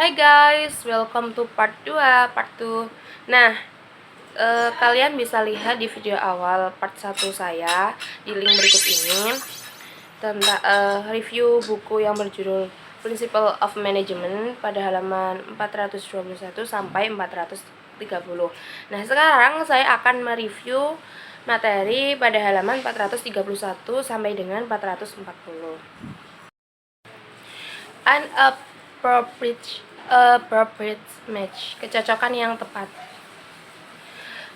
Hai guys, welcome to part 2. Nah, kalian bisa lihat di video awal part 1 saya di link berikut ini tentang review buku yang berjudul Principle of Management pada halaman 421 sampai 430. Nah, sekarang saya akan mereview materi pada halaman 431 sampai dengan 440. Appropriate match, kecocokan yang tepat.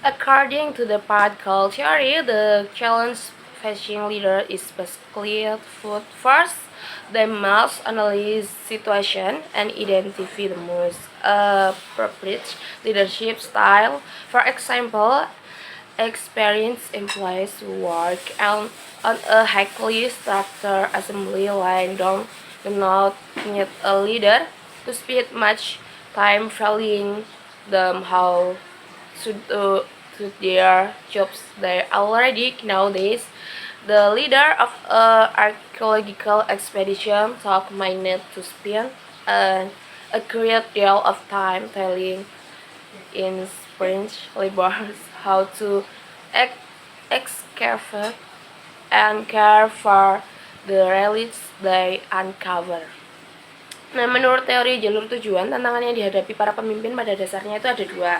According to the Padkal theory, the challenge facing leader is basically food. First, they must analyze situation and identify the most appropriate leadership style. For example, experienced employees who work on a highly structured assembly line do not need a leader to spend much time telling them how should their jobs they already nowadays. The leader of an archaeological expedition might need to spend a great deal of time telling inexperienced laborers how to excavate and care for the relics they uncover. Nah, menurut teori jalur tujuan, tantangan yang dihadapi para pemimpin pada dasarnya itu ada dua.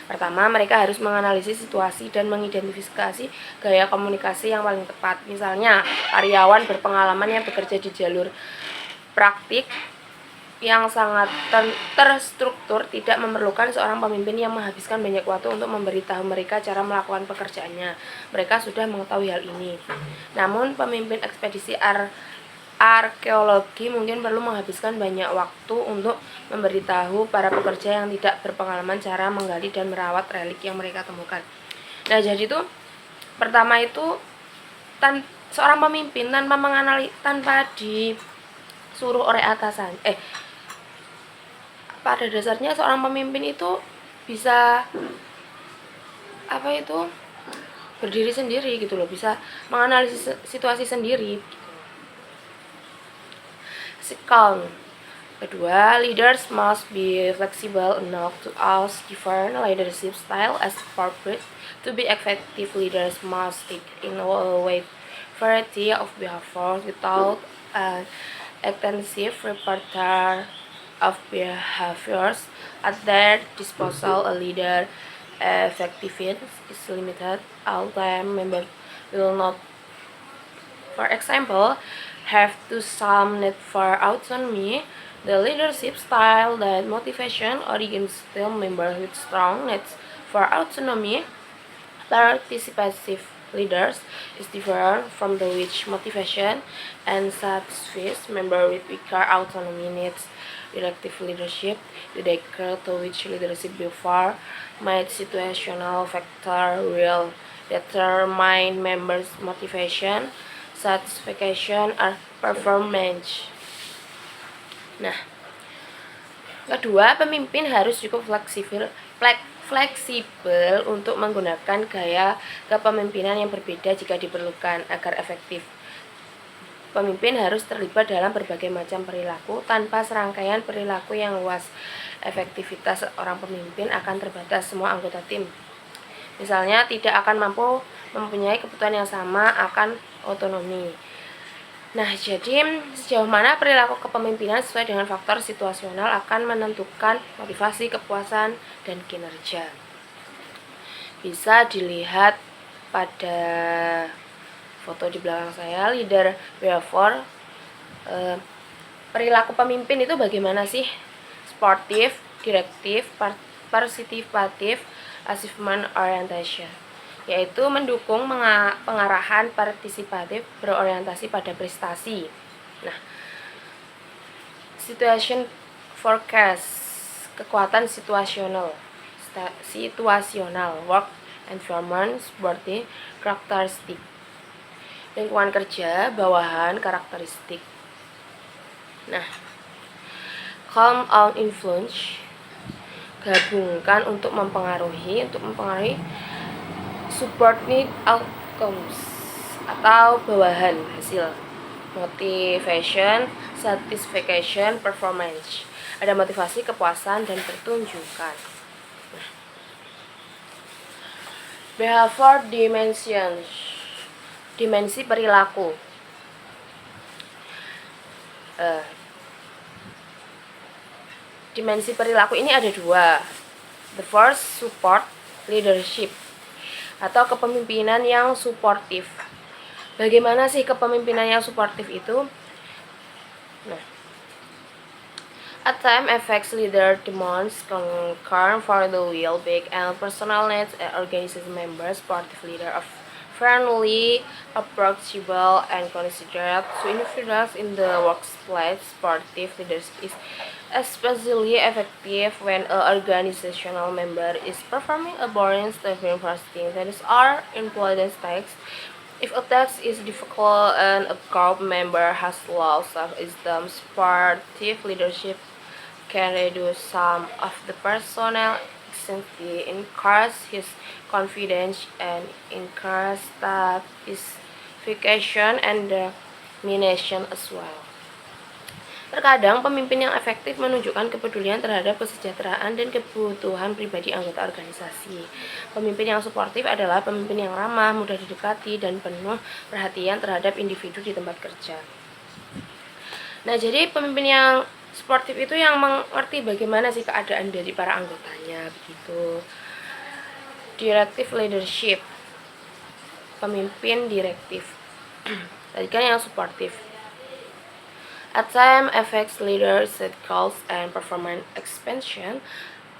Pertama, mereka harus menganalisis situasi dan mengidentifikasi gaya komunikasi yang paling tepat. Misalnya, karyawan berpengalaman yang bekerja di jalur praktik yang sangat terstruktur tidak memerlukan seorang pemimpin yang menghabiskan banyak waktu untuk memberitahu mereka cara melakukan pekerjaannya. Mereka sudah mengetahui hal ini. Namun, pemimpin ekspedisi arkeologi mungkin perlu menghabiskan banyak waktu untuk memberitahu para pekerja yang tidak berpengalaman cara menggali dan merawat relik yang mereka temukan. Nah, jadi itu pertama itu seorang pemimpin tanpa disuruh oleh atasan. Pada dasarnya seorang pemimpin itu bisa berdiri sendiri gitu loh, bisa menganalisis situasi sendiri. Calm. Kedua, leaders must be flexible enough to ask different leadership style as appropriate. To be effective, leaders must take in a wide variety of behaviors without an extensive repertoire of behaviors at their disposal. A leader effectiveness is limited. All time members will not, for example, have to some need for autonomy. The leadership style that motivation originates still members with strong needs for autonomy. Participative leaders is different from the which motivation and satisfies member with weaker autonomy needs. Directive leadership, the degree to which leadership before made situational factor will determine members' motivation, satisfaction, or performance. Nah, kedua, pemimpin harus cukup fleksibel untuk menggunakan gaya kepemimpinan yang berbeda jika diperlukan agar efektif. Pemimpin harus terlibat dalam berbagai macam perilaku tanpa serangkaian perilaku yang luas. Efektivitas seorang pemimpin akan terbatas semua anggota tim. Misalnya, tidak akan mampu mempunyai kebutuhan yang sama akan otonomi. Nah, jadi sejauh mana perilaku kepemimpinan sesuai dengan faktor situasional akan menentukan motivasi, kepuasan, dan kinerja. Bisa dilihat pada foto di belakang saya, leader behavior. Perilaku pemimpin itu bagaimana sih? Sportif, direktif, partisipatif, achievement orientation, yaitu mendukung pengarahan partisipatif berorientasi pada prestasi. Nah, situation forecast, kekuatan situasional, work environment, seperti karakteristik, lingkungan kerja, bawahan, karakteristik. Nah, calm on influence, gabungkan untuk mempengaruhi support need outcomes atau bawahan hasil, motivation, satisfaction, performance. Ada motivasi, kepuasan, dan pertunjukan. Behavior dimensions, dimensi perilaku. Dimensi perilaku ini ada dua. The first, support leadership atau kepemimpinan yang suportif. Bagaimana sih kepemimpinan yang suportif itu? Nah, at time affects leader demands concern for the well-being and personal needs and organization members. Supportive leader of friendly, approachable, and considerate to individuals in the workplace. Supportive leadership is especially effective when an organizational member is performing a boring staffing fasting that is our important tasks. If a task is difficult and a group member has low self-esteem, supportive leadership can reduce some of the personnel anxiety, encourage his confidence, and encourage satisfaction and domination as well. Terkadang pemimpin yang efektif menunjukkan kepedulian terhadap kesejahteraan dan kebutuhan pribadi anggota organisasi. Pemimpin yang suportif adalah pemimpin yang ramah, mudah didekati, dan penuh perhatian terhadap individu di tempat kerja. Nah, jadi pemimpin yang suportif itu yang mengerti bagaimana sih keadaan dari para anggotanya, begitu. Directive leadership, pemimpin direktif. Tadi kan yang suportif. At time affects leaders set goals and performance expansion.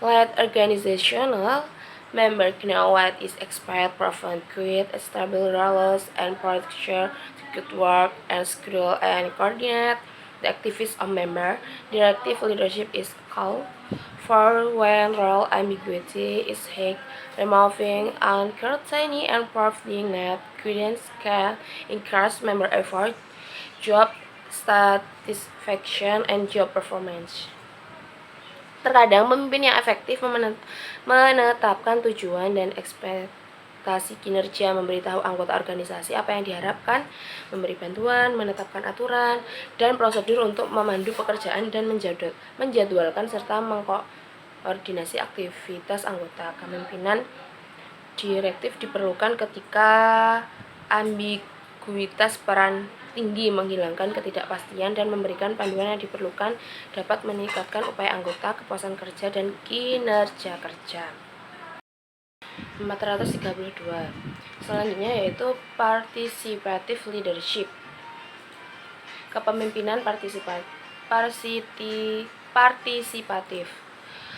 Let organizational member know what is expected, provide create stable roles and structure to good work and schedule and coordinate the activities of member. Directive leadership is called for when role ambiguity is hid, removing uncertainty and proving that guidance can encourage member effort, job satisfaction, and job performance. Terkadang pemimpin yang efektif menetapkan tujuan dan ekspektasi kinerja, memberitahu anggota organisasi apa yang diharapkan, memberi bantuan, menetapkan aturan dan prosedur untuk memandu pekerjaan dan menjadwalkan serta mengkoordinasi aktivitas anggota. Kepemimpinan direktif diperlukan ketika ambiguitas peran tinggi, menghilangkan ketidakpastian, dan memberikan panduan yang diperlukan dapat meningkatkan upaya anggota, kepuasan kerja, dan kinerja kerja. 432. Selanjutnya yaitu participative leadership. Kepemimpinan partisipatif.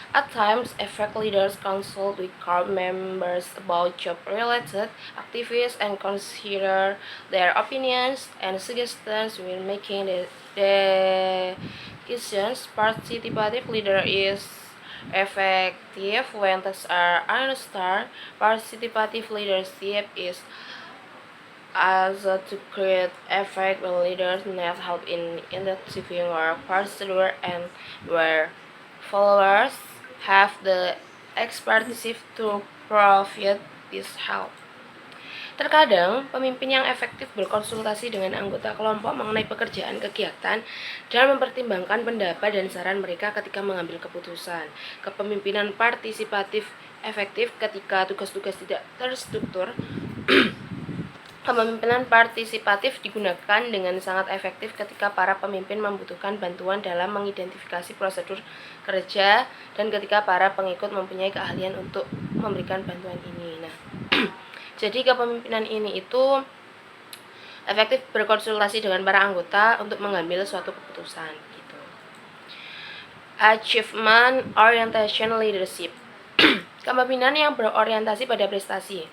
At times, effect leaders consult with group members about job-related activities and consider their opinions and suggestions when making the decisions. Participative leader is effective when tasks are understood. Participative leadership is also to create effect when leaders need help in identifying work procedure and where followers have the expertise to provide this help. Terkadang, pemimpin yang efektif berkonsultasi dengan anggota kelompok mengenai pekerjaan kegiatan dan mempertimbangkan pendapat dan saran mereka ketika mengambil keputusan. Kepemimpinan partisipatif efektif ketika tugas-tugas tidak terstruktur. Kepemimpinan partisipatif digunakan dengan sangat efektif ketika para pemimpin membutuhkan bantuan dalam mengidentifikasi prosedur kerja dan ketika para pengikut mempunyai keahlian untuk memberikan bantuan ini. Nah, jadi kepemimpinan ini itu efektif berkonsultasi dengan para anggota untuk mengambil suatu keputusan gitu. Achievement orientation leadership. Kepemimpinan yang berorientasi pada prestasi.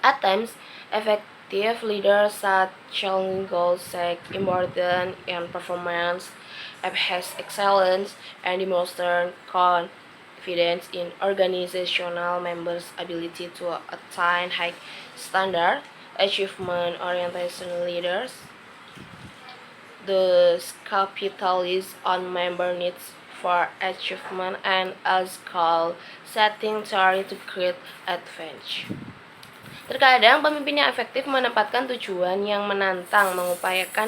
At times, effective leaders set challenging goals, set important in performance, has excellence, and demonstrate confidence in organizational members' ability to attain high standard. Achievement orientation leaders thus capitalize on member needs for achievement and as goal setting theory to create advantage. Terkadang pemimpin yang efektif menempatkan tujuan yang menantang, mengupayakan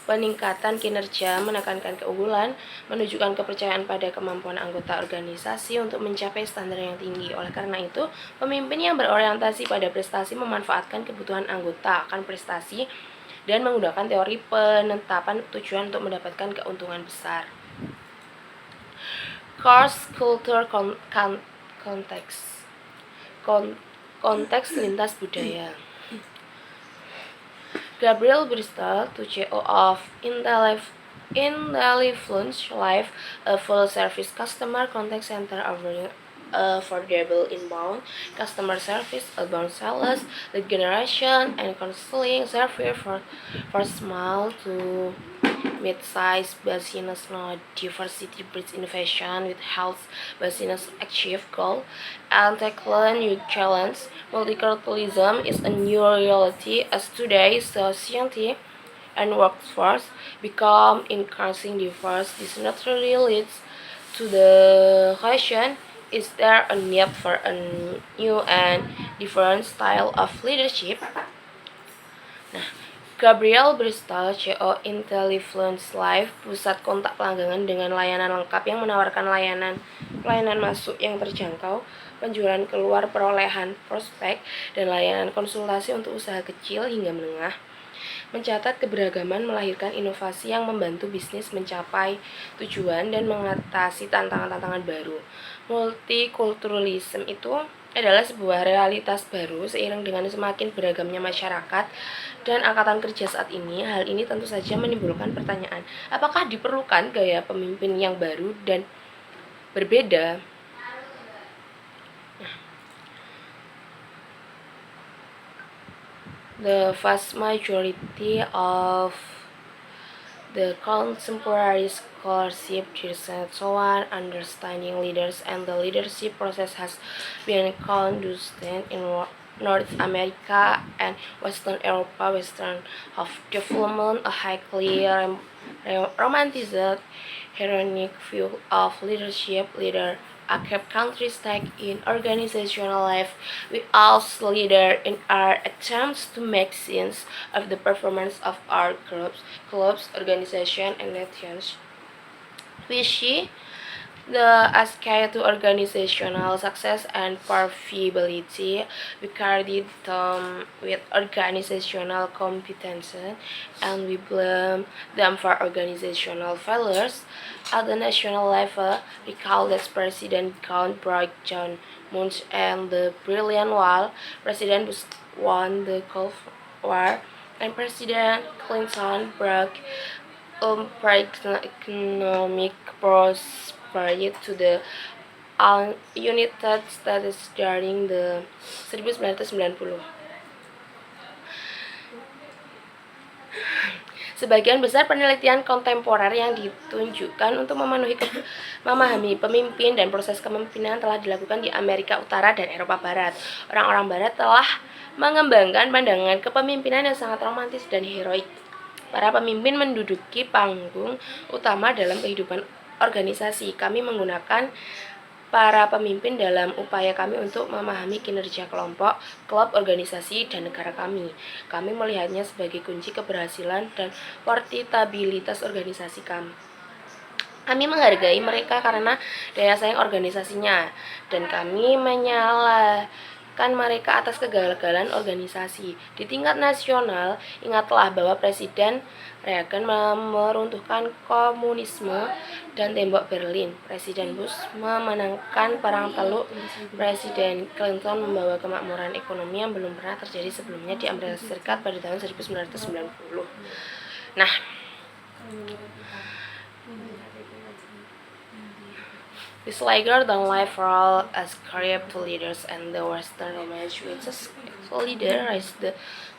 peningkatan kinerja, menekankan keunggulan, menunjukkan kepercayaan pada kemampuan anggota organisasi untuk mencapai standar yang tinggi. Oleh karena itu, pemimpin yang berorientasi pada prestasi memanfaatkan kebutuhan anggota akan prestasi dan menggunakan teori penetapan tujuan untuk mendapatkan keuntungan besar. Course Culture Konteks lintas budaya. Gabriel Bristol, CEO of Intellifluence Life, a full-service customer contact center offering affordable inbound customer service, outbound sales, lead generation, and counseling service for small to mid-sized business. Now, diversity breeds innovation with health business achieve goal and tackle new challenge. Multiculturalism is a new reality as today's society and workforce become increasingly diverse. This naturally leads to the question: is there a need for a new and different style of leadership? Nah, Gabriel Bristol, CEO Intellifluence Life, pusat kontak pelanggan dengan layanan lengkap yang menawarkan pelayanan masuk yang terjangkau, penjualan keluar, perolehan prospek, dan layanan konsultasi untuk usaha kecil hingga menengah. Mencatat keberagaman melahirkan inovasi yang membantu bisnis mencapai tujuan dan mengatasi tantangan-tantangan baru. Multikulturalisme itu adalah sebuah realitas baru seiring dengan semakin beragamnya masyarakat dan angkatan kerja saat ini. Hal ini tentu saja menimbulkan pertanyaan, apakah diperlukan gaya pemimpin yang baru dan berbeda? The vast majority of the contemporary scholarship discusses on understanding leaders and the leadership process has been conducted in North America and Western Europe. Western of development, a highly romanticized, heroic view of leadership. Leader active countries take in organizational life. We also leader in our attempts to make sense of the performance of our clubs, organizations, and nations. We see the aspect to organizational success and profitability. We carried them with organizational competence, and we blame them for organizational failures. At the national level, recall that President Count broke John Moons and the Berlin Wall. President Bush won the Gulf War, and President Clinton broke economic prosperity to the United States during the 1990. Sebagian besar penelitian kontemporer yang ditunjukkan untuk memahami pemimpin dan proses kepemimpinan telah dilakukan di Amerika Utara dan Eropa Barat. Orang-orang Barat telah mengembangkan pandangan kepemimpinan yang sangat romantis dan heroik. Para pemimpin menduduki panggung utama dalam kehidupan organisasi. Kami menggunakan para pemimpin dalam upaya kami untuk memahami kinerja kelompok, klub, organisasi, dan negara kami. Kami melihatnya sebagai kunci keberhasilan dan profitabilitas organisasi kami. Kami menghargai mereka karena daya saing organisasinya, dan kami menyalahkan mereka atas kegagalan organisasi. Di tingkat nasional, ingatlah bahwa Presiden Reagan meruntuhkan komunisme dan tembok Berlin. Presiden Bush memenangkan Perang Teluk. Presiden Clinton membawa kemakmuran ekonomi yang belum pernah terjadi sebelumnya di Amerika Serikat pada tahun 1990. Nah, this lager than life role as career to leaders and the Western romance with a leader raised the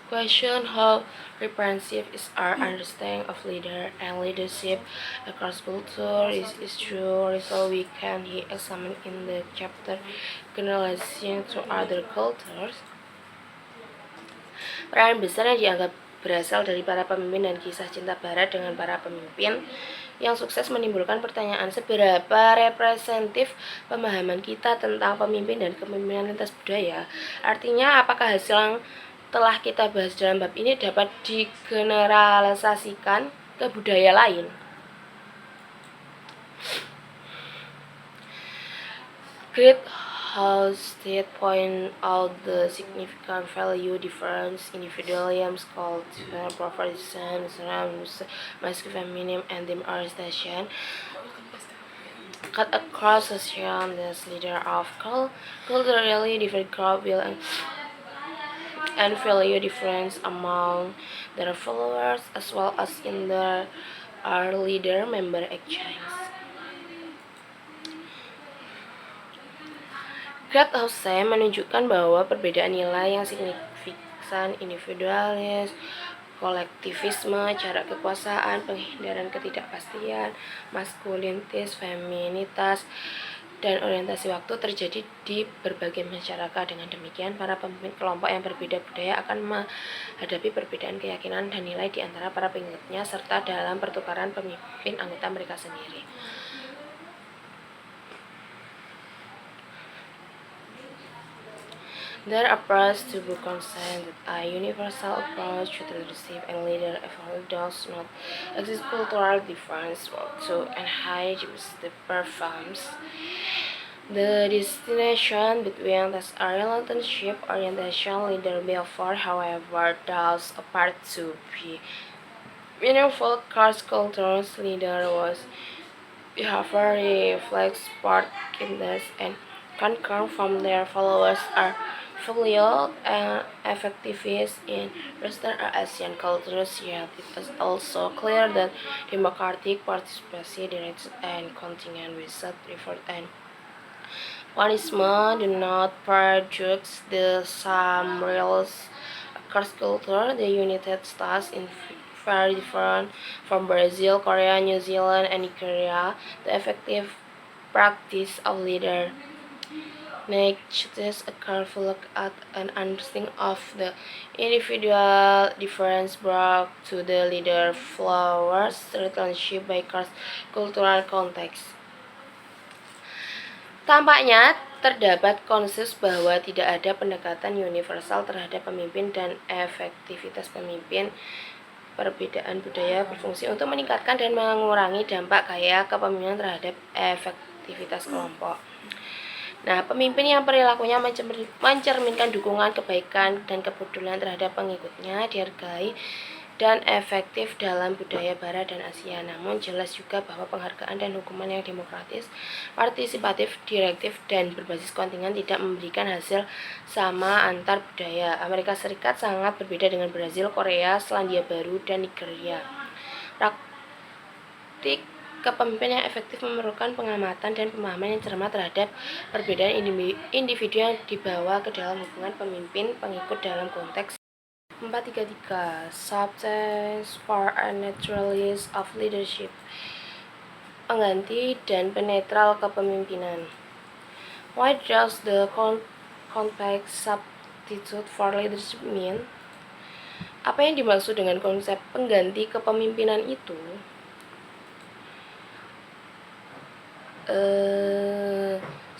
question how representative is our understanding of leader and leadership across culture. This is true result we can examine in the chapter generalizing to other cultures. Peran besar yang dianggap berasal dari para pemimpin dan kisah cinta barat dengan para pemimpin yang sukses menimbulkan pertanyaan seberapa representatif pemahaman kita tentang pemimpin dan kepemimpinan lintas budaya. Artinya, apakah hasil yang telah kita bahas dalam bab ini dapat digeneralisasikan ke budaya lain. Great Halstead point out the significant value difference individualism, culture, proportion, masculine, feminine, and demoralization cut across society. As leader of culturally different group will and value difference among their followers as well as in their leader member actions. Great House menunjukkan bahwa perbedaan nilai yang signifikan individualis, kolektivisme, cara kekuasaan, penghindaran ketidakpastian, maskulinitas, feminitas, dan orientasi waktu terjadi di berbagai masyarakat. Dengan demikian, para pemimpin kelompok yang berbeda budaya akan menghadapi perbedaan keyakinan dan nilai di antara para pengikutnya serta dalam pertukaran pemimpin anggota mereka sendiri. There appears to be consensus that a universal approach to leadership and leader effort does not exist. Cultural difference work to enhance the performance. The distinction between this relationship orientation leader behavior, however, does appear to be meaningful. Cross-cultural leader was behavior reflects part kindness and concern from their followers are filial and effectivist in Western or Asian cultures, yet it is also clear that democratic participation, direct and contingent without reward and punishment do not produce the same results across culture. The United States is very different from Brazil, Korea, New Zealand, and Nigeria. The effective practice of leader needs a careful look at an understanding of the individual difference brought to the leader flowers relationship by cultural context. Tampaknya terdapat konsensus bahwa tidak ada pendekatan universal terhadap pemimpin dan efektivitas pemimpin. Perbedaan budaya berfungsi untuk meningkatkan dan mengurangi dampak gaya kepemimpinan terhadap efektivitas kelompok. Nah, pemimpin yang perilakunya mencerminkan dukungan, kebaikan, dan kepedulian terhadap pengikutnya dihargai dan efektif dalam budaya Barat dan Asia. Namun jelas juga bahwa penghargaan dan hukuman yang demokratis, partisipatif, direktif, dan berbasis kontingen tidak memberikan hasil sama antar budaya. Amerika Serikat sangat berbeda dengan Brazil, Korea, Selandia Baru, dan Nigeria. Praktik kepemimpinan yang efektif memerlukan pengamatan dan pemahaman yang cermat terhadap perbedaan individu yang dibawa ke dalam hubungan pemimpin-pengikut dalam konteks 433. Substance for a naturalist of leadership. Pengganti dan penetral kepemimpinan. What does the context substitute for leadership mean? Apa yang dimaksud dengan konsep pengganti kepemimpinan itu?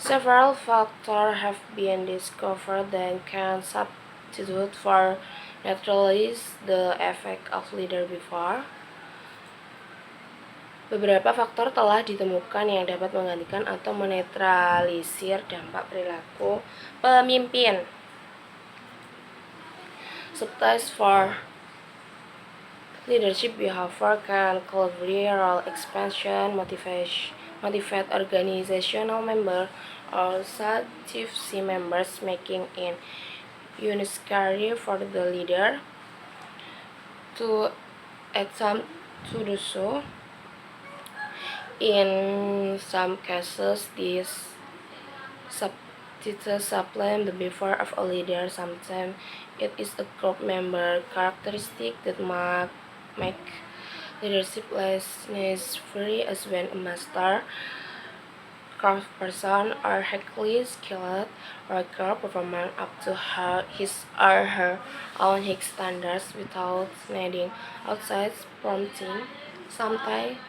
Several factors have been discovered that can substitute for neutralize the effect of leader before. Beberapa faktor telah ditemukan yang dapat menggantikan atau menetralisir dampak perilaku pemimpin. Subtypes for leadership behavior can collaborate, role expansion, motivate organizational members or subjective members, making it unnecessary for the leader to attempt to do so. In some cases, these substitutes supplement the behavior of a leader. Sometimes it is a group member characteristic that make leadership less necessary, as when a master craftsperson or highly skilled worker performing up to his or her own high standards without needing outside prompting. Sometimes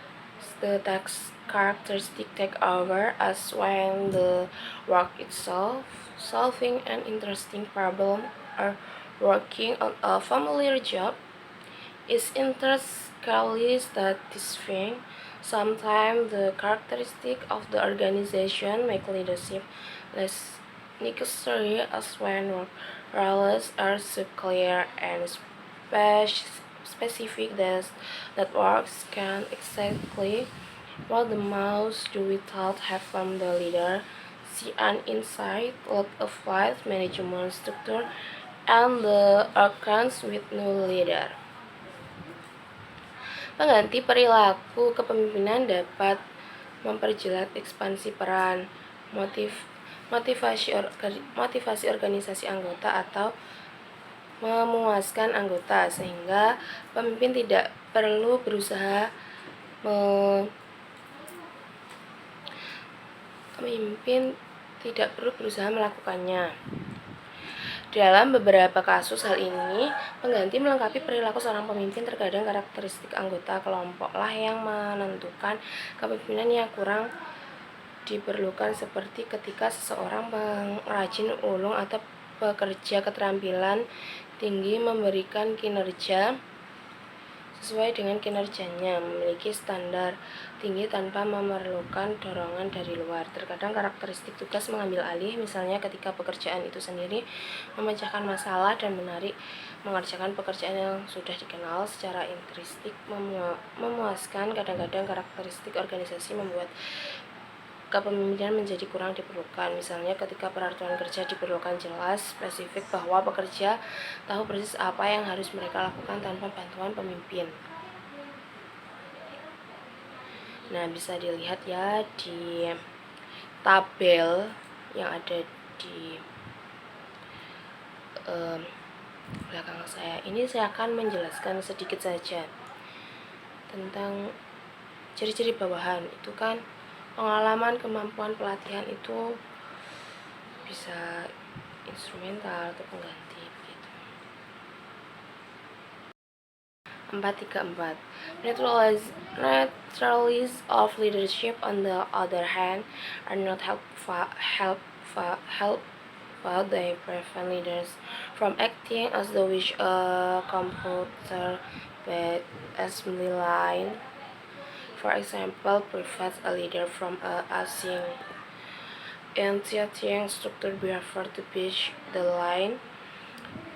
the task characteristic take over, as when the work itself solving an interesting problem or working on a familiar job. is intrinsically satisfying. Sometimes the characteristic of the organization make leadership less necessary as when roles are so clear and specific that works can exactly what the mouse do without help from the leader. See an insight lot of flight management structure and the organs with no leader. Pengganti perilaku kepemimpinan dapat memperjelas ekspansi peran, motivasi organisasi anggota atau memuaskan anggota sehingga pemimpin tidak perlu berusaha melakukannya. Dalam beberapa kasus hal ini, pengganti melengkapi perilaku seorang pemimpin. Terkadang karakteristik anggota kelompoklah yang menentukan kepemimpinan yang kurang diperlukan, seperti ketika seseorang pengrajin ulung atau pekerja keterampilan tinggi memberikan kinerja sesuai dengan kinerjanya, memiliki standar tinggi tanpa memerlukan dorongan dari luar. Terkadang karakteristik tugas mengambil alih, misalnya ketika pekerjaan itu sendiri memecahkan masalah dan mengerjakan pekerjaan yang sudah dikenal secara intrinsik memuaskan. Kadang-kadang karakteristik organisasi membuat kepemimpinan menjadi kurang diperlukan, misalnya ketika peraturan kerja diperlukan jelas, spesifik bahwa pekerja tahu persis apa yang harus mereka lakukan tanpa bantuan pemimpin. Nah, bisa dilihat ya di tabel yang ada di belakang saya. Ini saya akan menjelaskan sedikit saja tentang ciri-ciri bawahan. Itu kan pengalaman, kemampuan, pelatihan itu bisa instrumental atau pengganti begitu. 434. Neutralities of leadership on the other hand are not helpful. They prevent leaders from acting as though wish a computer-based assembly line. For example, prevents a leader from asking entity structure behavior to pitch the line.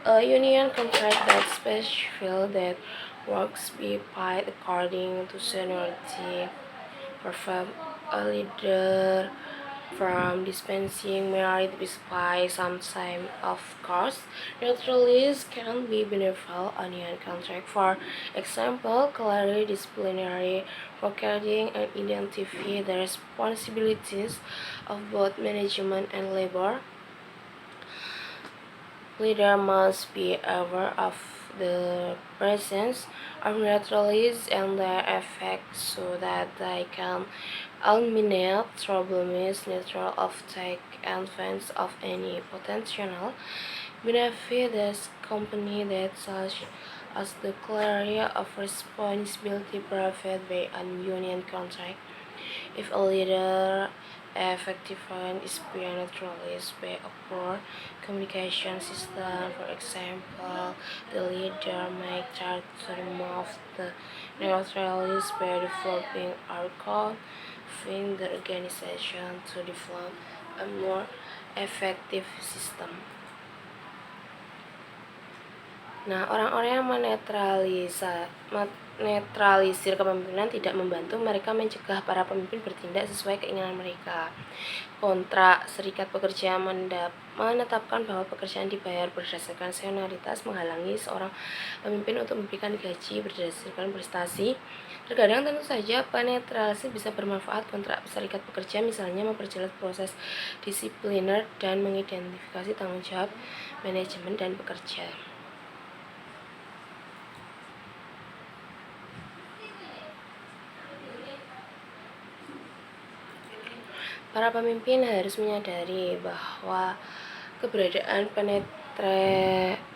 A union contract that specifies that works be paid according to seniority prevent a leader from dispensing merit by some time. Of course, neutralities can be beneficial on a contract. For example, clearly disciplinary recording and identify the responsibilities of both management and labor. Leader must be aware of the presence of neutralities and their effects so that they can eliminate problems neutral of take advantage of any potential benefit as company that such as the clarity of responsibility provided by a union contract. If a leader effectively is neutralized by a poor communication system, for example, the leader may try to remove the neutralities by developing or convincing the organization to develop a more effective system. Nah, orang-orang yang menetralisir kepemimpinan tidak membantu mereka mencegah para pemimpin bertindak sesuai keinginan mereka. Kontrak serikat pekerja menetapkan bahwa pekerjaan dibayar berdasarkan senioritas, menghalangi seorang pemimpin untuk memberikan gaji berdasarkan prestasi. Terkadang tentu saja penetralisir bisa bermanfaat. Kontrak serikat pekerja misalnya memperjelas proses disipliner dan mengidentifikasi tanggung jawab manajemen dan pekerja. Para pemimpin harus menyadari bahwa keberadaan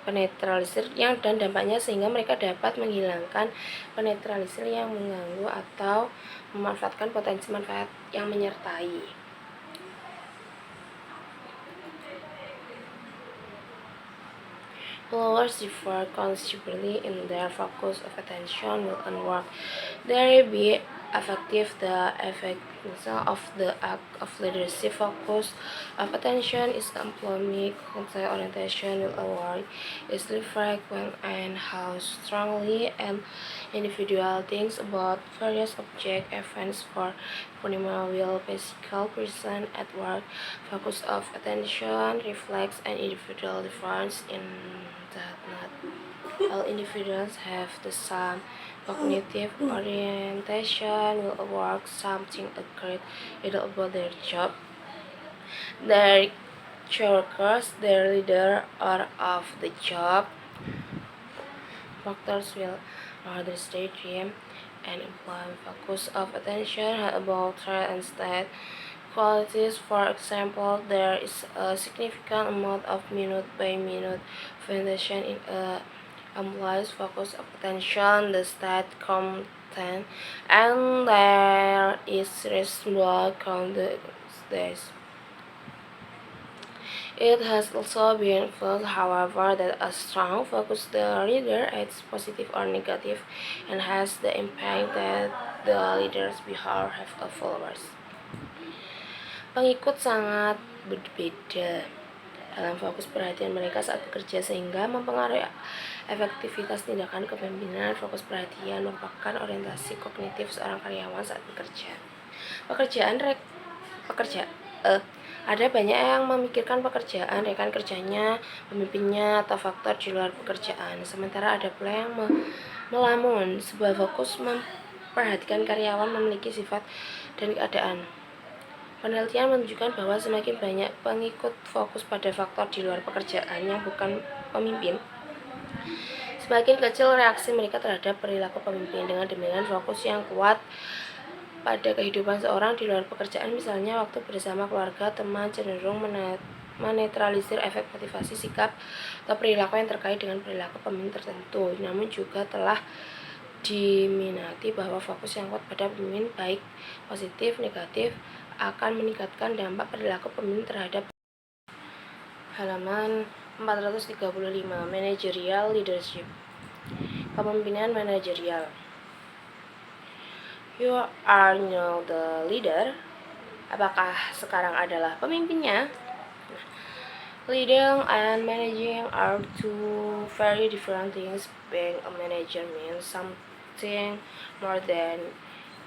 penetralisir yang dan dampaknya, sehingga mereka dapat menghilangkan penetralisir yang mengganggu atau memanfaatkan potensi manfaat yang menyertai. Followers differ considerably in their focus of attention will and work. There be effective the effectiveness of the act of leadership focus of attention is employment content orientation will award is frequent and how strongly an individual thinks about various object events for phenomenal will physical person at work focus of attention reflects an individual difference in that not all individuals have the same cognitive orientation will work something occurred either about their job, their workers, their leader, or of the job. Factors will rather stay dream and imply focus of attention about threat and state qualities. For example, there is a significant amount of minute-by-minute variation in a implies focus of attention, the state content, and there is reasonable context. It has also been found, however, that a strong focus the leader is positive or negative and has the impact that the leader's behavior have on followers. Pengikut sangat berbeda dalam fokus perhatian mereka saat bekerja sehingga mempengaruhi efektivitas tindakan kepemimpinan. Fokus perhatian merupakan orientasi kognitif seorang karyawan saat bekerja. Ada banyak yang memikirkan pekerjaan, rekan kerjanya, pemimpinnya, atau faktor di luar pekerjaan. Sementara ada pula yang melamun. Sebuah fokus memperhatikan karyawan memiliki sifat dan keadaan. Penelitian menunjukkan bahwa semakin banyak pengikut fokus pada faktor di luar pekerjaan yang bukan pemimpin, semakin kecil reaksi mereka terhadap perilaku pemimpin. Dengan demikian, fokus yang kuat pada kehidupan seorang di luar pekerjaan, misalnya waktu bersama keluarga, teman, cenderung menetralisir efek motivasi sikap atau perilaku yang terkait dengan perilaku pemimpin tertentu. Namun juga telah diminati bahwa fokus yang kuat pada pemimpin, baik positif, negatif, akan meningkatkan dampak perilaku pemimpin terhadap halaman 435 Managerial Leadership. Kepemimpinan manajerial. You are now the leader. Apakah sekarang adalah pemimpinnya? Leading and managing are two very different things. Being a manager means something more than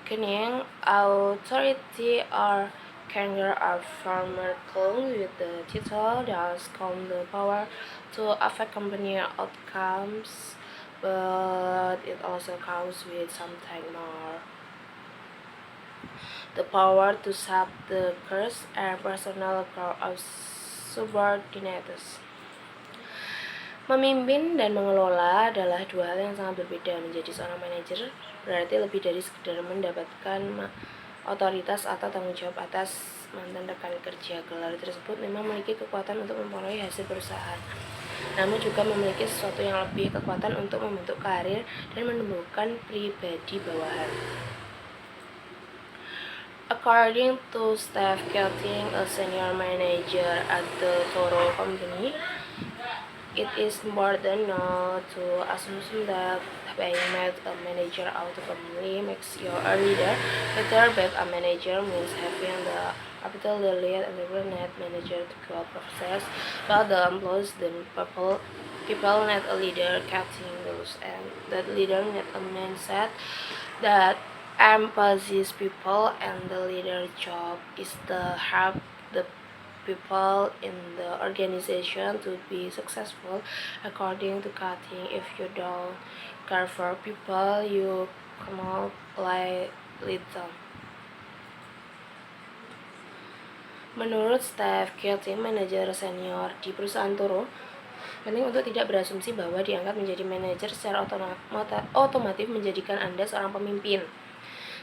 gaining authority or candor or former clone with the title does come the power to affect company outcomes, but it also comes with something more. The power to sub the curse and personal growth of subordinates. Memimpin dan mengelola adalah dua hal yang sangat berbeda. Menjadi seorang manajer berarti lebih dari sekedar mendapatkan otoritas atau tanggung jawab atas mantan rekan kerja. Gelar tersebut memang memiliki kekuatan untuk mempengaruhi hasil perusahaan, namun juga memiliki sesuatu yang lebih, kekuatan untuk membentuk karir dan menumbuhkan pribadi bawahan. According to Steve Keating, a senior manager at the Toro Company, it is important not to assume that being made a manager automatically makes you a leader. Better, being a manager means having the capital to lead and net manager to go process, while the employees then people need a leader catching those, and that leader need a mindset that empowers people, and the leader job is to help the people in the organization to be successful. According to Cutting, if you don't care for people, you cannot lead them. Menurut Steve Keating, manajer senior di perusahaan Toro, penting untuk tidak berasumsi bahwa diangkat menjadi manajer secara otomatis menjadikan Anda seorang pemimpin.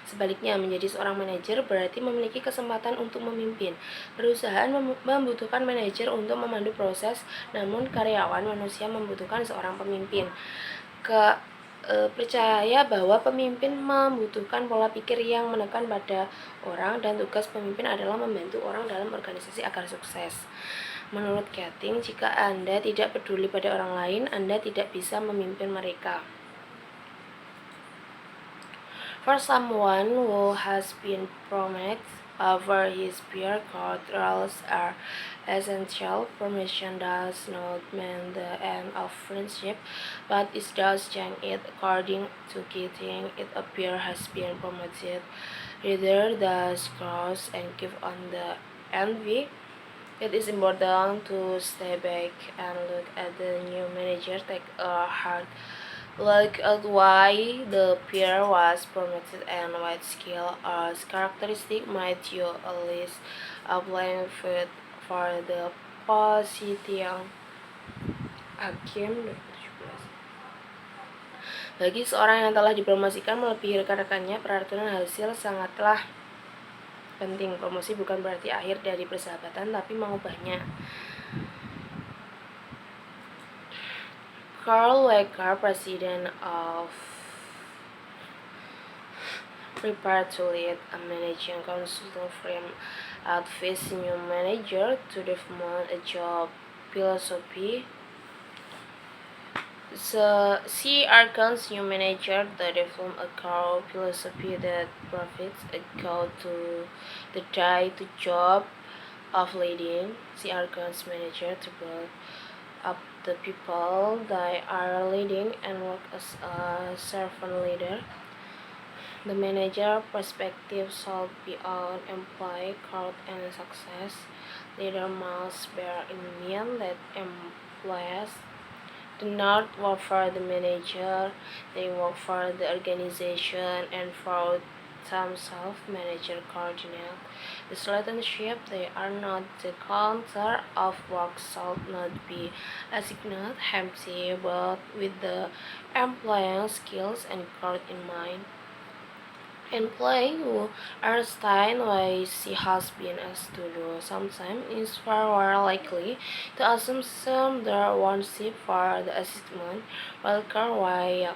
Sebaliknya, menjadi seorang manajer berarti memiliki kesempatan untuk memimpin. Perusahaan membutuhkan manajer untuk memandu proses, namun karyawan manusia membutuhkan seorang pemimpin. Percaya bahwa pemimpin membutuhkan pola pikir yang menekan pada orang, dan tugas pemimpin adalah membantu orang dalam organisasi agar sukses. Menurut Keating, jika Anda tidak peduli pada orang lain, Anda tidak bisa memimpin mereka. For someone who has been promoted over his peer, court rules are essential. Permission does not mean the end of friendship, but it does change it. According to Keating, it appears has been promoted. Reader does cross and keep on the envy. It is important to stay back and look at the new manager, take a hard look at why the peer was promoted and what skill or characteristic might you at least apply fit for the position. Hakim 2017. Bagi seorang yang telah dipromosikan melebihi rekan-rekannya, peraturan hasil sangatlah penting. Promosi bukan berarti akhir dari persahabatan, tapi mengubahnya. Carl Waker, president of prepared to lead a managing consulting firm, advised new manager to develop a job philosophy. She urged new manager to develop a core philosophy that profits go to the day to job of leading. She urged manager to build up the people they are leading and work as a servant leader. The manager perspective should be on employee growth and success. Leader must bear in mind that employees do not work for the manager, they work for the organization and for themselves. Manager coordinate this relationship. They are not the counter of work should not be assigned empty, but with the employee skills and growth in mind. Employee who understand why she has been asked to do something is far more likely to assume their ownership for the assignment, rather why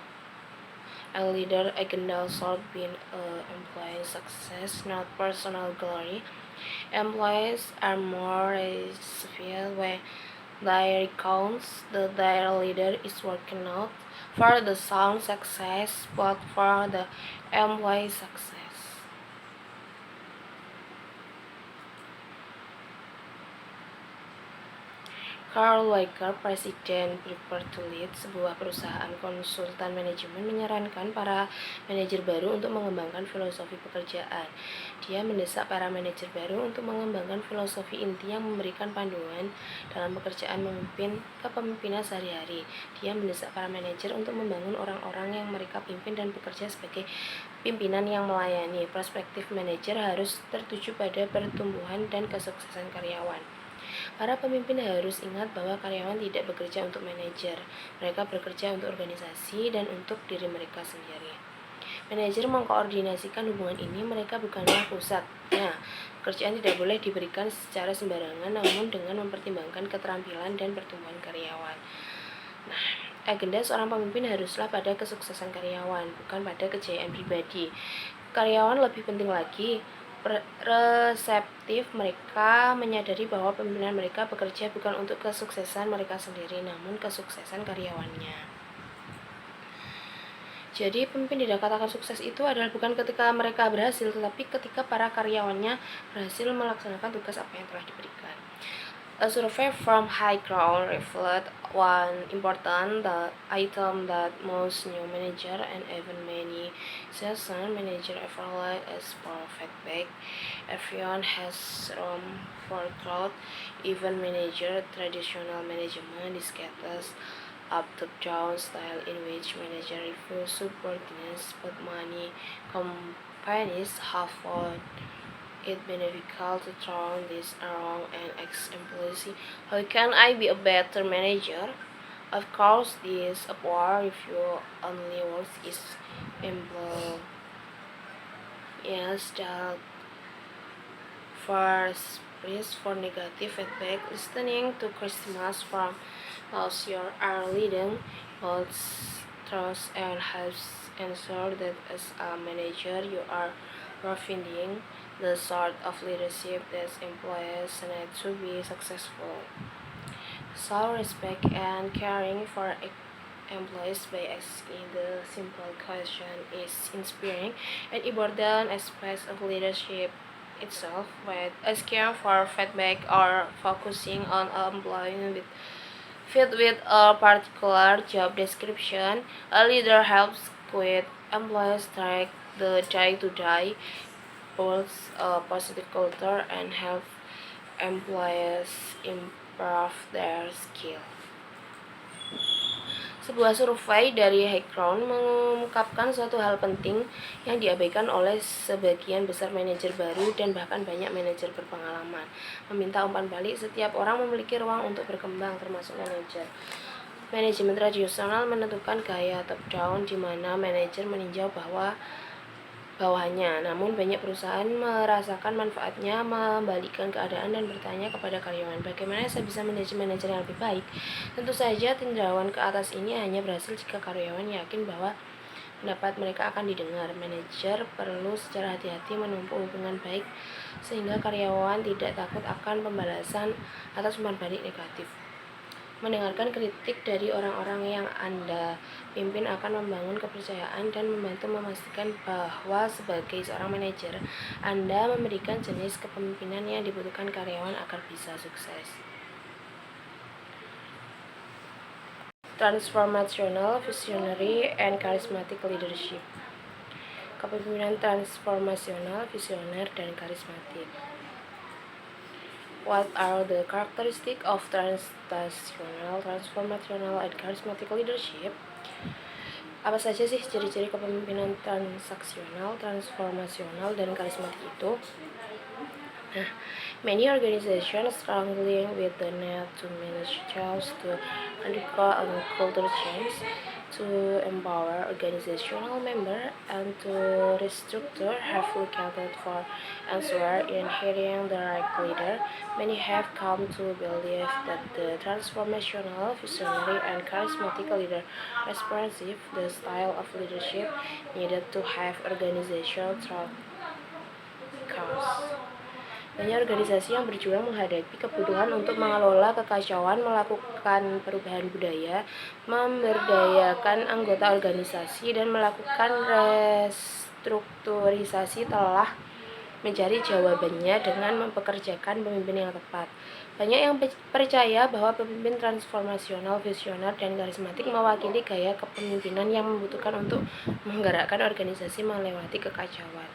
a leader agenda should be employee success, not personal glory. Employees are more resilient when they recount that their leader is working not for the sound success, but for the employee success. Carl Waker, presiden Prepared to Lead, sebuah perusahaan konsultan manajemen, menyarankan para manajer baru untuk mengembangkan filosofi pekerjaan. Dia mendesak para manajer baru untuk mengembangkan filosofi inti yang memberikan panduan dalam pekerjaan memimpin kepemimpinan sehari-hari. Dia mendesak para manajer untuk membangun orang-orang yang mereka pimpin dan bekerja sebagai pimpinan yang melayani. Perspektif manajer harus tertuju pada pertumbuhan dan kesuksesan karyawan. Para pemimpin harus ingat bahwa karyawan tidak bekerja untuk manajer, mereka bekerja untuk organisasi dan untuk diri mereka sendiri. Manajer mengkoordinasikan hubungan ini, mereka bukanlah pusatnya. Pekerjaan tidak boleh diberikan secara sembarangan, namun dengan mempertimbangkan keterampilan dan pertumbuhan karyawan. Nah, agenda seorang pemimpin haruslah pada kesuksesan karyawan, bukan pada kejayaan pribadi. Karyawan lebih penting lagi. Reseptif, mereka menyadari bahwa pimpinan mereka bekerja bukan untuk kesuksesan mereka sendiri, namun kesuksesan karyawannya. Jadi pemimpin tidak katakan sukses itu adalah bukan ketika mereka berhasil, tetapi ketika para karyawannya berhasil melaksanakan tugas apa yang telah diberikan. A survey from High Ground reflects one important item that most new manager and even many seasoned manager evaluate as perfect feedback. Everyone has room for growth. Even manager traditional management discusses up to down style in which manager reviews subordinates, but many companies have found it beneficial to turn this around and ask employees, how can I be a better manager? Of course, this upward review only works if employees that first praise for negative feedback, listening to criticisms from those you are leading, builds trust and helps ensure that as a manager you are providing the sort of leadership that employees need to be successful. So respect and caring for employees by asking the simple question is inspiring and important aspect of leadership itself. With asking for feedback or focusing on employing with fit with a particular job description, a leader helps with employees track the day-to-day builds a positive culture and help employees improve their skill. Sebuah survei dari Hackground mengungkapkan suatu hal penting yang diabaikan oleh sebagian besar manajer baru dan bahkan banyak manajer berpengalaman. Meminta umpan balik, setiap orang memiliki ruang untuk berkembang, termasuk manajer. Manajemen tradisional menentukan gaya top-down di mana manajer meninjau bawahannya. Namun banyak perusahaan merasakan manfaatnya membalikkan keadaan dan bertanya kepada karyawan, bagaimana saya bisa menjadi manajer yang lebih baik? Tentu saja tinjauan ke atas ini hanya berhasil jika karyawan yakin bahwa pendapat mereka akan didengar. Manajer perlu secara hati-hati menumpuk hubungan baik sehingga karyawan tidak takut akan pembalasan atas umpan balik negatif. Mendengarkan kritik dari orang-orang yang Anda pimpin akan membangun kepercayaan dan membantu memastikan bahwa sebagai seorang manajer, Anda memberikan jenis kepemimpinan yang dibutuhkan karyawan agar bisa sukses. Transformational, visionary, and charismatic leadership. Kepemimpinan transformasional, visioner, dan karismatik. What are the characteristics of transformational, and charismatic leadership? Apa saja sih ciri-ciri kepemimpinan transaksional, transformasional, dan karismatik itu? Many organizations struggling with the need to manage change, to undergo a culture change, to empower organizational members, and to restructure have located for answer in hiring the right leader. Many have come to believe that the transformational, visionary, and charismatic leader responsive the style of leadership needed to have organizational throughout cause. Banyak organisasi yang berjuang menghadapi kebutuhan untuk mengelola kekacauan, melakukan perubahan budaya, memberdayakan anggota organisasi, dan melakukan restrukturisasi telah mencari jawabannya dengan mempekerjakan pemimpin yang tepat. Banyak yang percaya bahwa pemimpin transformasional, visioner, dan karismatik mewakili gaya kepemimpinan yang membutuhkan untuk menggerakkan organisasi melewati kekacauan.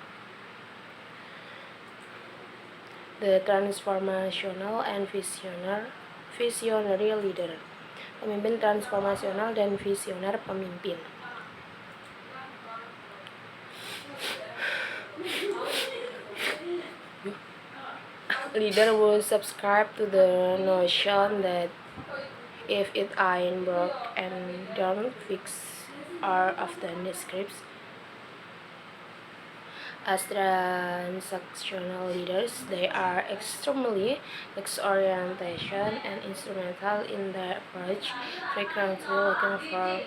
The transformational and visionary leader. Pemimpin transformasional dan visioner pemimpin. Leader will subscribe to the notion that if it ain't broke and don't fix are often described as transactional leaders. They are extremely task-oriented and instrumental in their approach, frequently looking for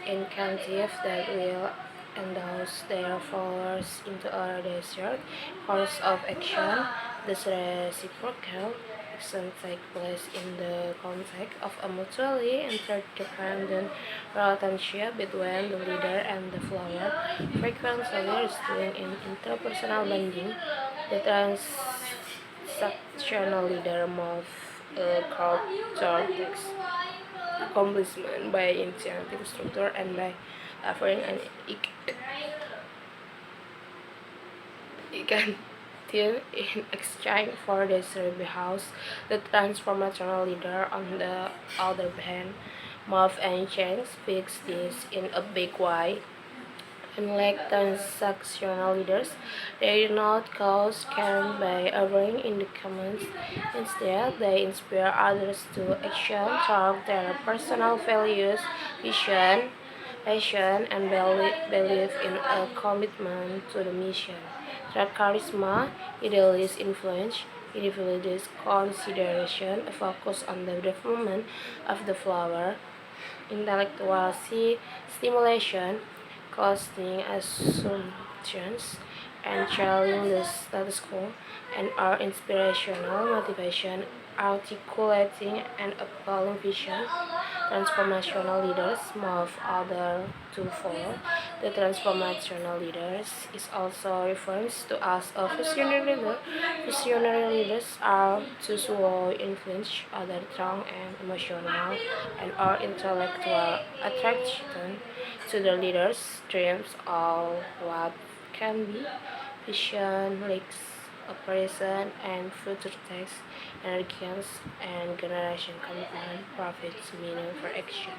incentives that will endorse their followers into a desired course of action. This reciprocal action takes place in the context of a mutually interdependent relationship between the leader and the follower, frequently resulting in interpersonal bonding. The transactional leader moves a culture takes accomplishment by incentive structure and by offering an in exchange for desired behaviors. The transformational leader, on the other hand, move and change, fix this in a big way. Unlike transactional leaders, they do not cause harm by offering in the comments. Instead, they inspire others to action through their personal values, vision, passion, and belief in a commitment to the mission. Through charisma, idealist influence, individualist consideration, a focus on the development of the flower, intellectual stimulation, costing assumptions, and challenging the status quo, and are inspirational motivation, articulating an appalling vision. Transformational leaders move other to follow. The transformational leaders is also referred to as a visionary leader. Visionary leaders are those who influence other strong and emotional and are intellectual attraction to the leader's dreams of what can be. Vision leaks a present and future text, energies, and generation commitment, profits, meaning for action.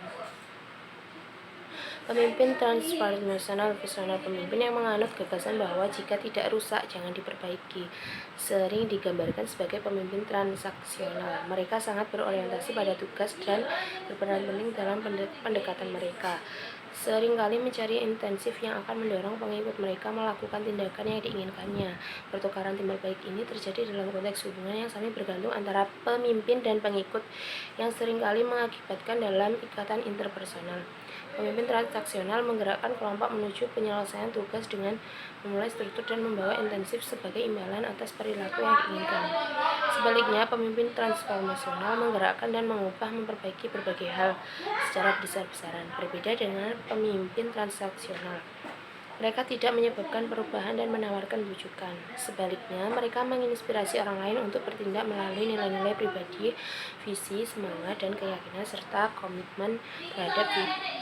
Pemimpin transformasional visioner, pemimpin yang menganut gagasan bahwa jika tidak rusak jangan diperbaiki, sering digambarkan sebagai pemimpin transaksional. Mereka sangat berorientasi pada tugas dan berperan penting dalam pendekatan mereka. Seringkali mencari intensif yang akan mendorong pengikut mereka melakukan tindakan yang diinginkannya. Pertukaran timbal balik ini terjadi dalam konteks hubungan yang saling bergantung antara pemimpin dan pengikut yang seringkali mengakibatkan dalam ikatan interpersonal. Pemimpin transaksional menggerakkan kelompok menuju penyelesaian tugas dengan memulai struktur dan membawa intensif sebagai imbalan atas perilaku yang diinginkan. Sebaliknya, pemimpin transformasional menggerakkan dan mengubah memperbaiki berbagai hal secara besar-besaran. Berbeda dengan pemimpin transaksional, mereka tidak menyebabkan perubahan dan menawarkan bujukan. Sebaliknya, mereka menginspirasi orang lain untuk bertindak melalui nilai-nilai pribadi, visi, semangat, dan keyakinan, serta komitmen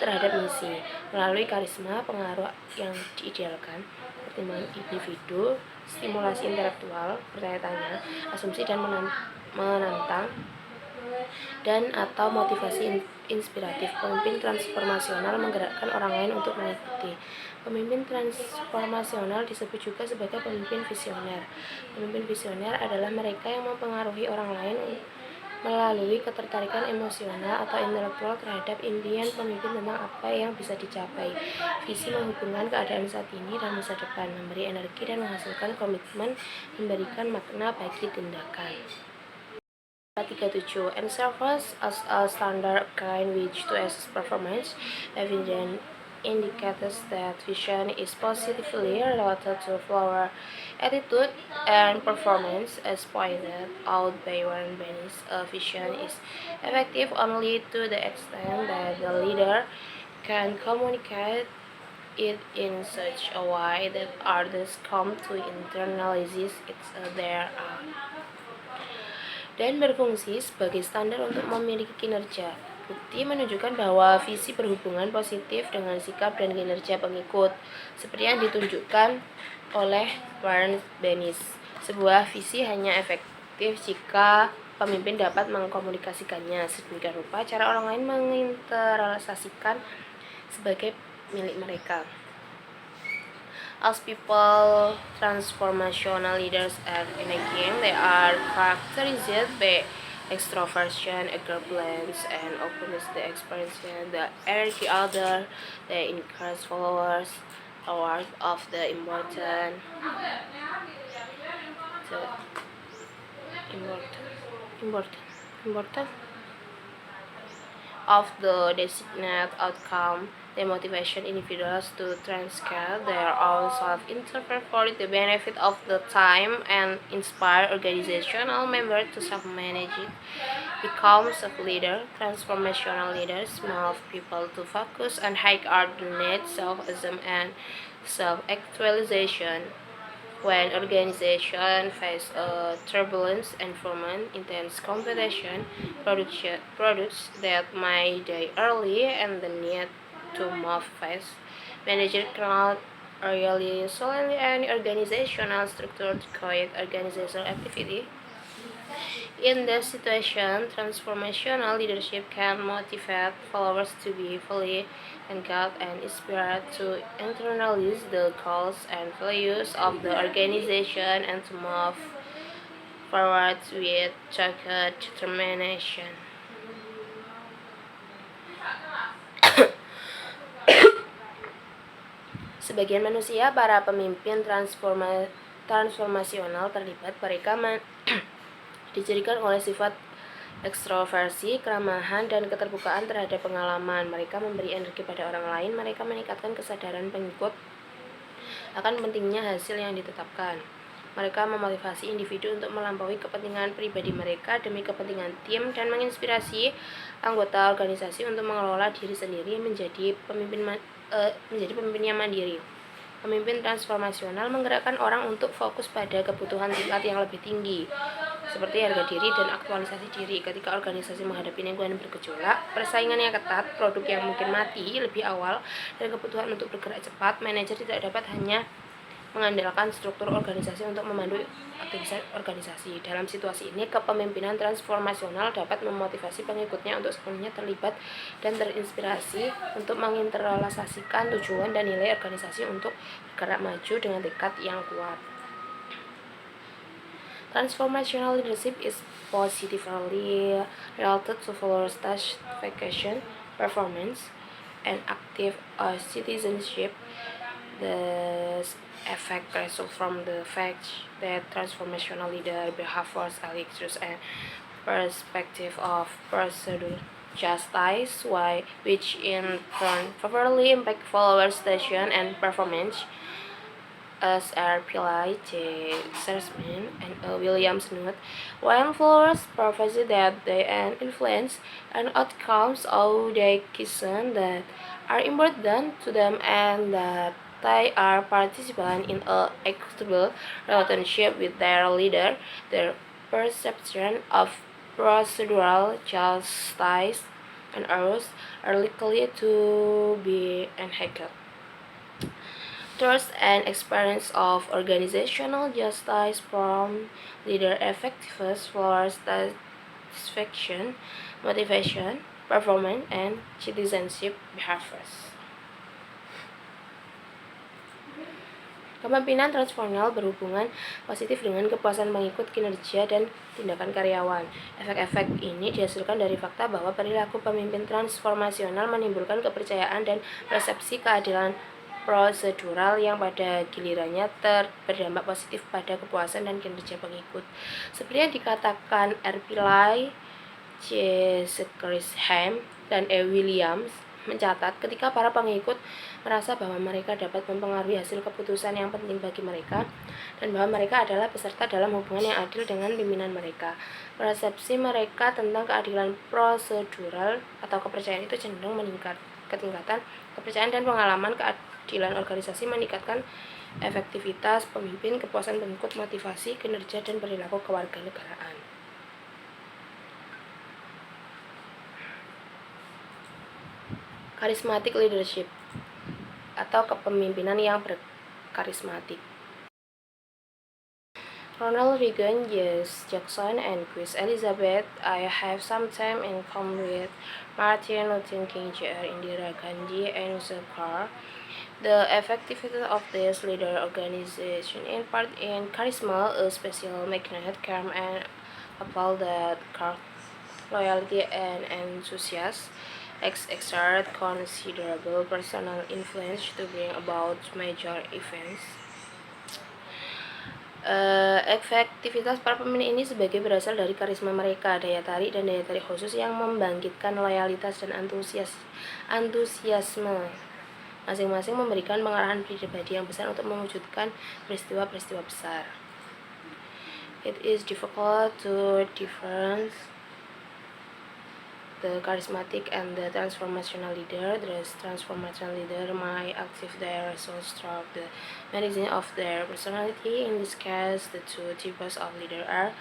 terhadap misi. Melalui karisma, pengaruh yang diidealkan, pertimbangan individu, stimulasi intelektual, bertanya-tanya, asumsi dan menantang, dan atau motivasi inspiratif. Pemimpin transformasional menggerakkan orang lain untuk mengikuti. Pemimpin transformasional disebut juga sebagai pemimpin visioner. Pemimpin visioner adalah mereka yang mempengaruhi orang lain melalui ketertarikan emosional atau intelektual terhadap impian pemimpin tentang apa yang bisa dicapai. Visi menghubungkan keadaan saat ini dan masa depan, memberi energi dan menghasilkan komitmen, memberikan makna bagi tindakan. 37 and serves as a standard guide which to assess performance. Evidence indicators that vision is positively related to flower attitude and performance, as pointed out by Warren Bennis. A vision is effective only to the extent that the leader can communicate it in such a way that others come to internalize it their own, dan berfungsi sebagai standar untuk memiliki kinerja. Bukti menunjukkan bahwa visi berhubungan positif dengan sikap dan kinerja pengikut, seperti yang ditunjukkan oleh Warren Bennis. Sebuah visi hanya efektif jika pemimpin dapat mengkomunikasikannya. Sedemikian rupa cara orang lain menginternalisasikan sebagai milik mereka. As people, transformational leaders are engaging, they are characterized by extroversion, exuberance, and openness. They experience the energy other. They encourage followers aware of the important of the designate outcome. They motivation individuals to transcend their own self-interest for the benefit of the time and inspire organizational members to self-manage it. Become self-leader. Transformational leaders move people to focus on high-order needs, self-esteem, and self-actualization. When organizations face a turbulent environment, intense competition, products that may die early, and the need to move fast, managers cannot really solely any organizational structure to create organizational activity. In this situation, transformational leadership can motivate followers to be fully engaged and inspired to internalize the goals and values of the organization and to move forward with dogged determination. Sebagian manusia, para pemimpin transformasional terlibat, mereka dicirikan oleh sifat ekstroversi, keramahan, dan keterbukaan terhadap pengalaman. Mereka memberi energi pada orang lain, mereka meningkatkan kesadaran pengikut akan pentingnya hasil yang ditetapkan. Mereka memotivasi individu untuk melampaui kepentingan pribadi mereka demi kepentingan tim dan menginspirasi anggota organisasi untuk mengelola diri sendiri menjadi pemimpin yang mandiri. Pemimpin transformasional menggerakkan orang untuk fokus pada kebutuhan tingkat yang lebih tinggi, seperti harga diri dan aktualisasi diri. Ketika organisasi menghadapi lingkungan bergejolak, persaingan yang ketat, produk yang mungkin mati lebih awal, dan kebutuhan untuk bergerak cepat, manajer tidak dapat hanya mengandalkan struktur organisasi untuk memandu aktivitas organisasi. Dalam situasi ini, kepemimpinan transformasional dapat memotivasi pengikutnya untuk sepenuhnya terlibat dan terinspirasi untuk menginternalisasikan tujuan dan nilai organisasi untuk bergerak maju dengan tekad yang kuat. Transformational leadership is positively related to followers' satisfaction, performance, and active citizenship. The effect results from the fact that transformational leader behaviors electors and perspective of procedural justice, which in turn favorably impact followers' station and performance. As R. Pillai, J. Sersman, and Williams note, when followers profess that they can influence and outcomes of their decisions that are important to them and that they are participants in an equitable relationship with their leader, their perception of procedural justice and errors are likely to be enhanced. Trust and experience of organizational justice from leader effectiveness for satisfaction, motivation, performance, and citizenship behaviors. Kepemimpinan transformasional berhubungan positif dengan kepuasan pengikut, kinerja, dan tindakan karyawan. Efek-efek ini dihasilkan dari fakta bahwa perilaku pemimpin transformasional menimbulkan kepercayaan dan persepsi keadilan prosedural yang pada gilirannya berdampak positif pada kepuasan dan kinerja pengikut. Seperti yang dikatakan R. Pillai, J. Sersman, dan E. Williams mencatat, ketika para pengikut merasa bahwa mereka dapat mempengaruhi hasil keputusan yang penting bagi mereka dan bahwa mereka adalah peserta dalam hubungan yang adil dengan pimpinan mereka, persepsi mereka tentang keadilan prosedural atau kepercayaan itu cenderung meningkat. Ketingkatan kepercayaan dan pengalaman keadilan organisasi meningkatkan efektivitas pemimpin, kepuasan pengikut, motivasi, kinerja, dan perilaku kewarganegaraan. Charismatic leadership atau kepemimpinan yang berkarismatik. Ronald Reagan, Jesse Jackson, and Queen Elizabeth I have some time in common with Martin Luther King Jr., Indira Gandhi, and Yusuf Carr. The effectiveness of this leader organization in part in charisma, a special magnet, charm, and appeal that loyalty and enthusiasm exert considerable personal influence to bring about major events. Efektivitas para pemimpin ini sebagai berasal dari karisma mereka, daya tarik dan daya tarik khusus yang membangkitkan loyalitas dan antusiasme. Masing-masing memberikan pengarahan pribadi yang besar untuk mewujudkan peristiwa-peristiwa besar. It is difficult to differentiate the charismatic and the transformational leader. The transformational leader might active their results through the medicine of their personality. In this case, the two types of leader are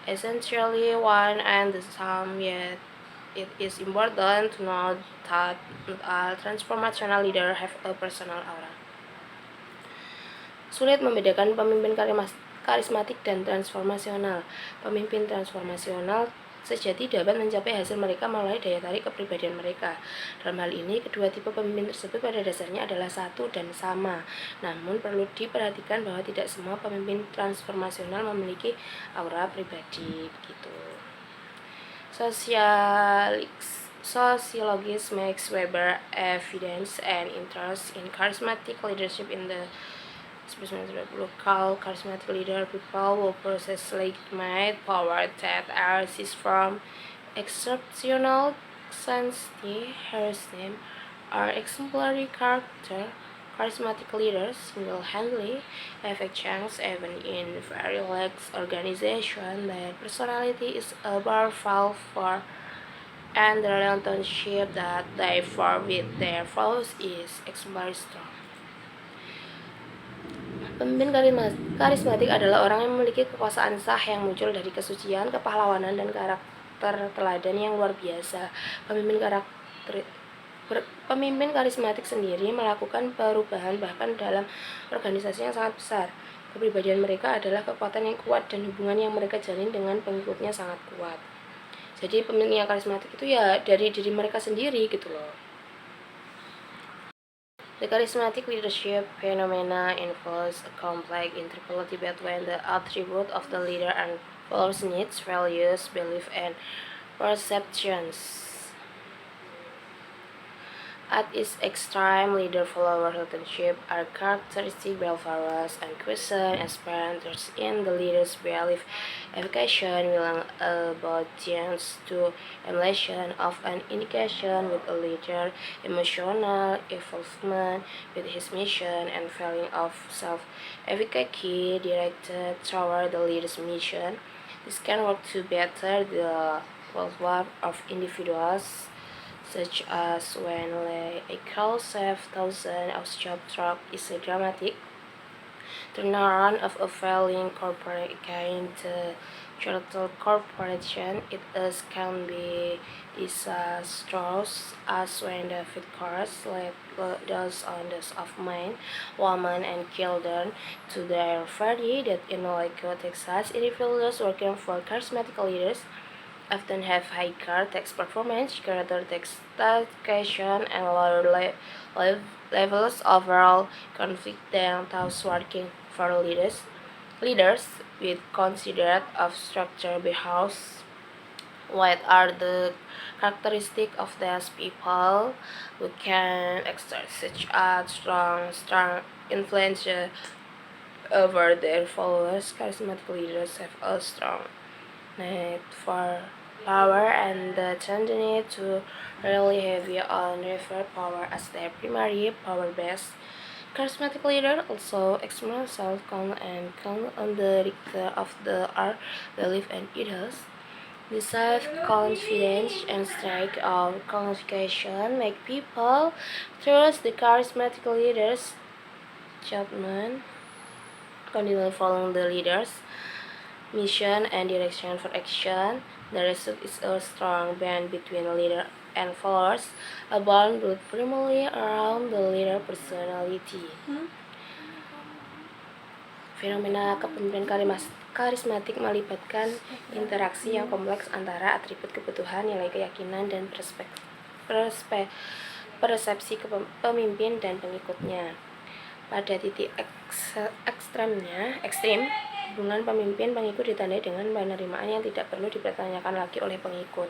essentially one and the same, yet it is important to note that not all transformational leaders have a personal aura. Sulit membedakan pemimpin karismatik dan transformasional. Pemimpin transformasional sejati dapat mencapai hasil mereka melalui daya tarik kepribadian mereka. Dalam hal ini, kedua tipe pemimpin tersebut pada dasarnya adalah satu dan sama. Namun, perlu diperhatikan bahwa tidak semua pemimpin transformasional memiliki aura pribadi. Begitu. Sociologist Max Weber evidence and interest in charismatic leadership in the local charismatic leader people who possess legitimate power that arises from exceptional sensitivity, charisma, or exemplary character, charismatic leaders single-handedly affect change even in very large organizations. Their personality is a powerful force, and the relationship that they form with their followers is extremely strong. Pemimpin karismatik adalah orang yang memiliki kekuasaan sah yang muncul dari kesucian, kepahlawanan, dan karakter teladan yang luar biasa. Pemimpin karismatik sendiri melakukan perubahan bahkan dalam organisasi yang sangat besar. Kepribadian mereka adalah kekuatan yang kuat dan hubungan yang mereka jalin dengan pengikutnya sangat kuat. Jadi pemimpin yang karismatik itu ya dari diri mereka sendiri gitu loh. The charismatic leadership phenomena involves a complex interplay between the attributes of the leader and followers' needs, values, beliefs, and perceptions. At its extreme, leader-follower relationship are characteristic by followers and question experiences in the leader's belief. Evocation will about change to emulation of an indication with a leader, emotional involvement with his mission, and feeling of self-efficacy directed toward the leader's mission. This can work to better the welfare of individuals, such as when a crowd saves thousands of job drops is a dramatic turnaround of a failing corporate against the charitable corporation. It is can be disastrous as when the victors led dozens of men, women, and children to their fate. That in Waco, Texas, individuals working for charismatic leaders often have higher tax performance, greater taxation, and lower levels overall conflict than those working for leaders with considered of structure behaviors. What are the characteristics of those people who can exert such a strong influence over their followers? Charismatic leaders have a strong need for power and the tendency to rely heavy on refer power as their primary power base. Charismatic leaders also express self-confidence and count on the dicta of the art, belief, and ideals. The self-confidence and strength of qualification make people trust the charismatic leaders' judgment, continually following the leaders' mission and direction for action. The result is a strong bond between leader and followers, a bond built primarily around the leader personality. Fenomena kepemimpinan karismatik melibatkan interaksi yang kompleks antara atribut kebutuhan, nilai keyakinan, dan persepsi pemimpin dan pengikutnya. Pada titik ekstrim, hubungan pemimpin-pengikut ditandai dengan penerimaan yang tidak perlu dipertanyakan lagi oleh pengikut,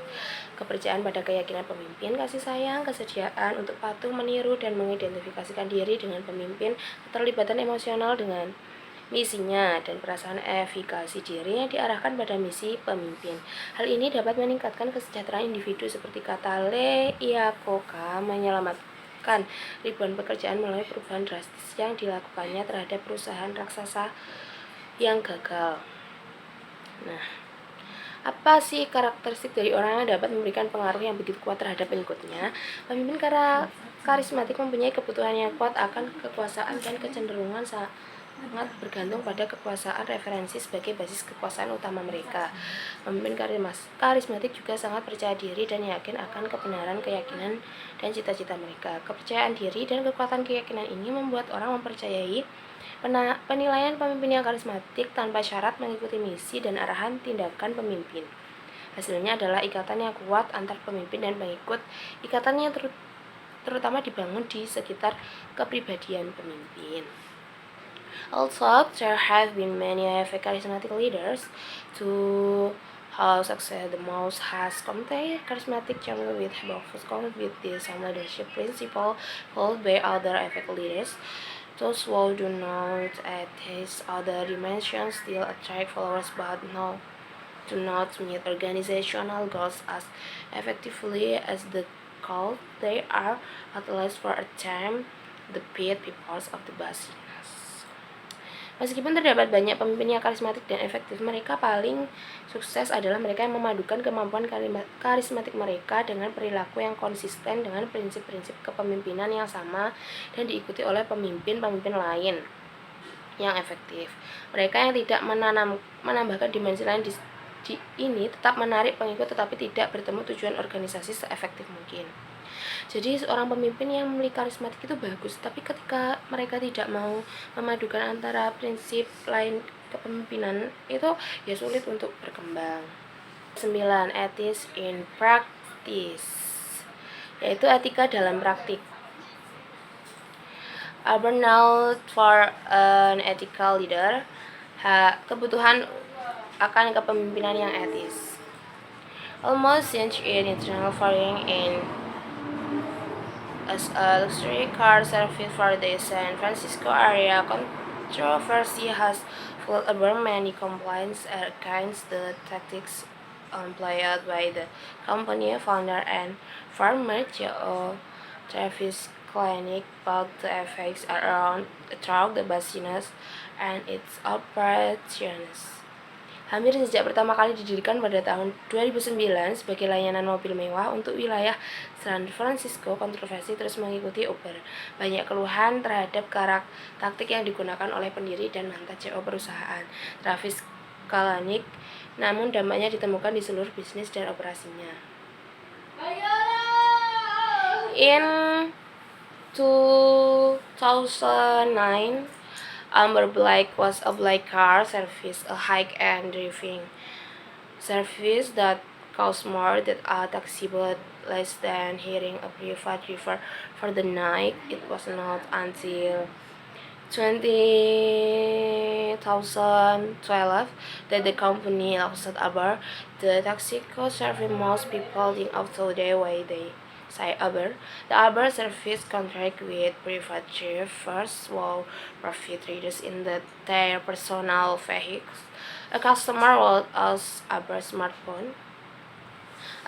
kepercayaan pada keyakinan pemimpin, kasih sayang, kesediaan untuk patuh, meniru, dan mengidentifikasikan diri dengan pemimpin, keterlibatan emosional dengan misinya, dan perasaan efikasi diri yang diarahkan pada misi pemimpin. Hal ini dapat meningkatkan kesejahteraan individu seperti kata Le Iacocca menyelamatkan ribuan pekerjaan melalui perubahan drastis yang dilakukannya terhadap perusahaan raksasa yang gagal. Nah, apa sih karakteristik dari orang yang dapat memberikan pengaruh yang begitu kuat terhadap pengikutnya? Pemimpin karismatik mempunyai kebutuhan yang kuat akan kekuasaan dan kecenderungan sangat bergantung pada kekuasaan referensi sebagai basis kekuasaan utama mereka. Pemimpin karismatik juga sangat percaya diri dan yakin akan kebenaran keyakinan dan cita-cita mereka. Kepercayaan diri dan kekuatan keyakinan ini membuat orang mempercayai penilaian pemimpin yang karismatik tanpa syarat mengikuti misi dan arahan tindakan pemimpin. Hasilnya adalah ikatan yang kuat antar pemimpin dan pengikut, ikatan yang terutama dibangun di sekitar kepribadian pemimpin. Also, there have been many charismatic leaders to how success the most has contained charismatic champions with focus with the same leadership principle followed by other effective leaders. Those who do not at these other dimensions still attract followers but do not meet organizational goals as effectively as the goal. They are, at least for a time, the paid peoples of the Basinas. Meskipun terdapat banyak pemimpin yang karismatik dan efektif, mereka paling sukses adalah mereka yang memadukan kemampuan karismatik mereka dengan perilaku yang konsisten dengan prinsip-prinsip kepemimpinan yang sama dan diikuti oleh pemimpin-pemimpin lain yang efektif. Mereka yang tidak menambahkan dimensi lain di ini tetap menarik pengikut tetapi tidak bertemu tujuan organisasi seefektif mungkin. Jadi seorang pemimpin yang memiliki karismatik itu bagus, tapi ketika mereka tidak mau memadukan antara prinsip lain kepemimpinan itu ya sulit untuk berkembang. 9. Ethics in practice, yaitu etika dalam praktik. A burnout for an ethical leader, kebutuhan akan kepemimpinan yang etis. Almost since in international foreign in as a luxury car service for the San Francisco area, controversy has fueled many complaints against the tactics employed by the company founder and former CEO Travis Kalanick, but the effects around throughout the business and its operations. Hampir sejak pertama kali didirikan pada tahun 2009 sebagai layanan mobil mewah untuk wilayah San Francisco, kontroversi terus mengikuti Uber. Banyak keluhan terhadap taktik yang digunakan oleh pendiri dan mantan CEO perusahaan, Travis Kalanick, namun dampaknya ditemukan di seluruh bisnis dan operasinya. In 2009, Uber Black was a black car service, a high-end driving service that cost more than a taxi but less than hiring a private driver for the night. It was not until 2012 that the company launched Uber. The taxi could serve most people think of today way they say Uber. The Uber service contract with private drivers while profit reduced in their personal vehicles. A customer will use Uber smartphone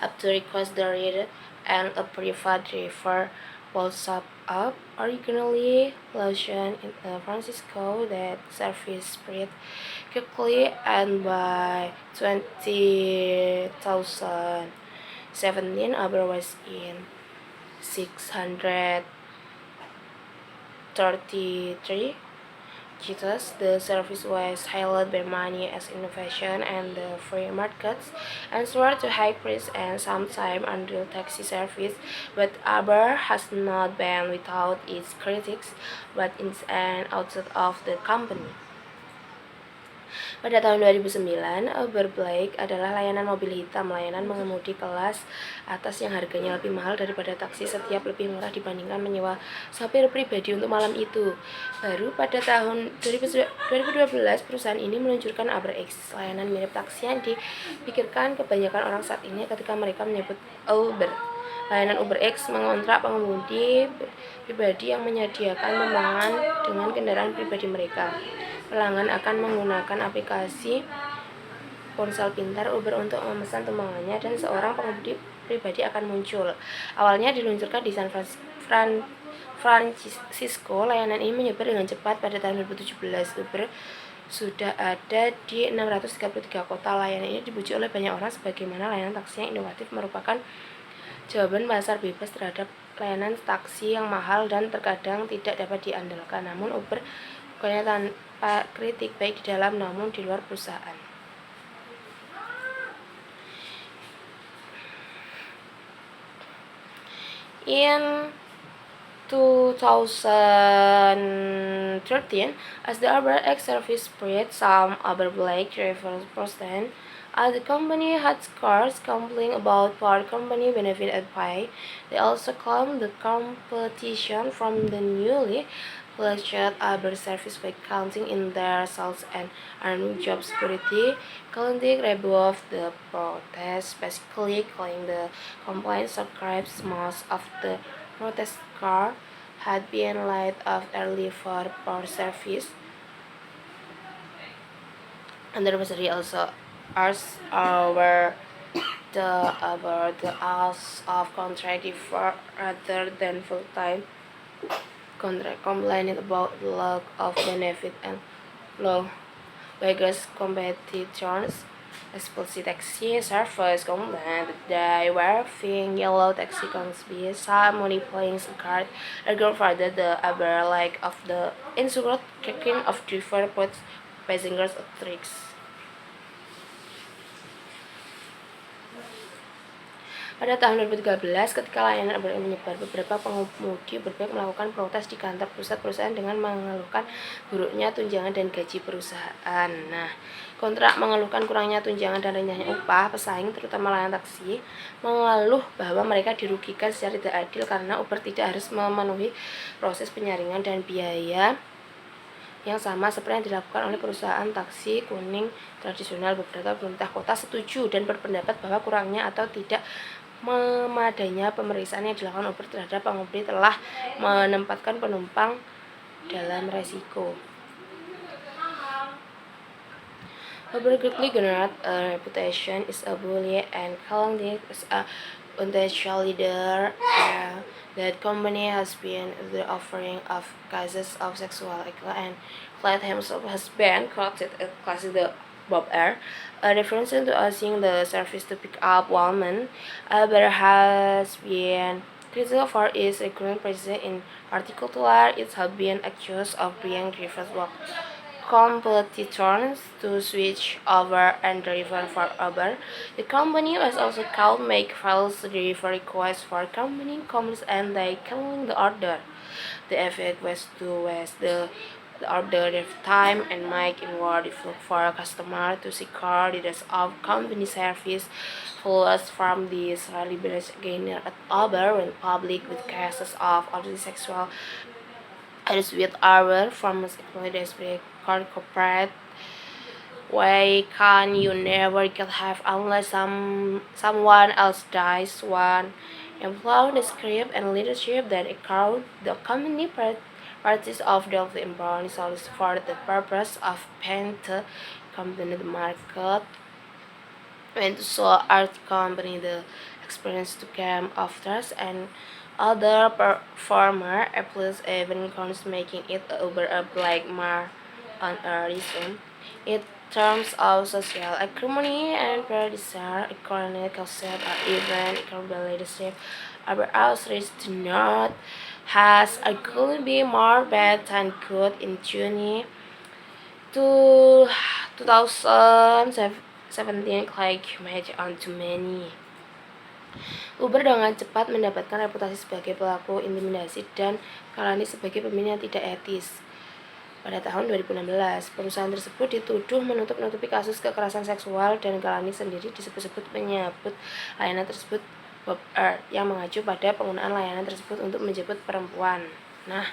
up to request the ride, and a private driver will sub up. Originally launched in San Francisco, that service spread quickly, and by 2017, Uber was in 633 cities. The service was hailed by many as innovation and the free markets, answer to high price and sometimes under taxi service. But Uber has not been without its critics, but ins and outs of the company. Pada tahun 2009, Uber Black adalah layanan mobil hitam, layanan mengemudi kelas atas yang harganya lebih mahal daripada taksi, setiap lebih murah dibandingkan menyewa sopir pribadi untuk malam itu. Baru pada tahun 2012, perusahaan ini meluncurkan UberX, layanan mirip taksi yang dipikirkan kebanyakan orang saat ini ketika mereka menyebut Uber. Layanan UberX mengontrak pengemudi pribadi yang menyediakan tumpangan dengan kendaraan pribadi mereka. Pelanggan akan menggunakan aplikasi ponsel pintar Uber untuk memesan tumpangannya dan seorang pengemudi pribadi akan muncul. Awalnya diluncurkan di San Francisco, layanan ini menyebar dengan cepat pada tahun 2017. Uber sudah ada di 633 kota. Layanan ini dipuji oleh banyak orang sebagaimana layanan taksi yang inovatif, merupakan jawaban pasar bebas terhadap layanan taksi yang mahal dan terkadang tidak dapat diandalkan. Namun Uber bukannya tanpa kritik baik di dalam namun di luar perusahaan. In 2013, as the UberX service spread, some Uber Black drivers protested as the company had scores complaining about poor company benefit and pay. They also claimed the competition from the newly fledged Uber service by counting in their sales and earning job security. Kalanick rebuffed the protest, basically calling the complaint subscribes most of the protest car had been laid off early for poor service. Anniversary also asked over the hours of contract for rather than full-time contract complaining about the lack of benefit and low wages competitors. Explicit taxi service complained that they were being yellow taxi companies some monopolying card argued further the other lack of the insured kicking of driver puts passengers at risk. Pada tahun 2013, ketika layanan Uber menyebar, beberapa pengemudi berbaik melakukan protes di kantor pusat perusahaan dengan mengeluhkan buruknya tunjangan dan gaji perusahaan. Nah, kontrak mengeluhkan kurangnya tunjangan dan rendahnya upah pesaing, terutama layanan taksi, mengeluh bahwa mereka dirugikan secara tidak adil karena Uber tidak harus memenuhi proses penyaringan dan biaya yang sama seperti yang dilakukan oleh perusahaan taksi kuning tradisional. Beberapa pemerintah kota setuju dan berpendapat bahwa kurangnya atau tidak memadainya pemeriksaan yang dilakukan Uber terhadap pengemudi telah menempatkan penumpang dalam resiko. Uber quickly garnered a reputation as a bully and calling it as a potential leader. That company has been the offering of cases of sexual assault and Clyde himself has been quoted as classic the Bob Air, a reference to using the service to pick up women. Uber has been critical for its recruitment practices. In particular, it has been accused of being driven work competitors to switch over and deliver for Uber. The company was also called make false delivery requests for company commerce and they canceling the order. The effect was to waste the order of time and make it more difficult for a customer to secure details of company service. Flows from this liberation gainer at Uber went public with cases of sexual as with our famous employees corporate. Why can you never get have unless someone else dies? One employee described and leadership that account the company parties of the employee source for the purpose of paying the company the market when to sell art company the experience to come after and other performer applies even counts making it over a black mark on a resume. In terms of social economy and producer economic concept or even economic leadership, our outreach to not has arguably been more bad than good in June 2017 like made on too many. Uber dengan cepat mendapatkan reputasi sebagai pelaku intimidasi dan Kalani sebagai pemimpin yang tidak etis. Pada tahun 2016, perusahaan tersebut dituduh menutup-nutupi kasus kekerasan seksual dan Kalani sendiri disebut-sebut menyebut layanan tersebut Bob Earth yang mengacu pada penggunaan layanan tersebut untuk menjemput perempuan. Nah,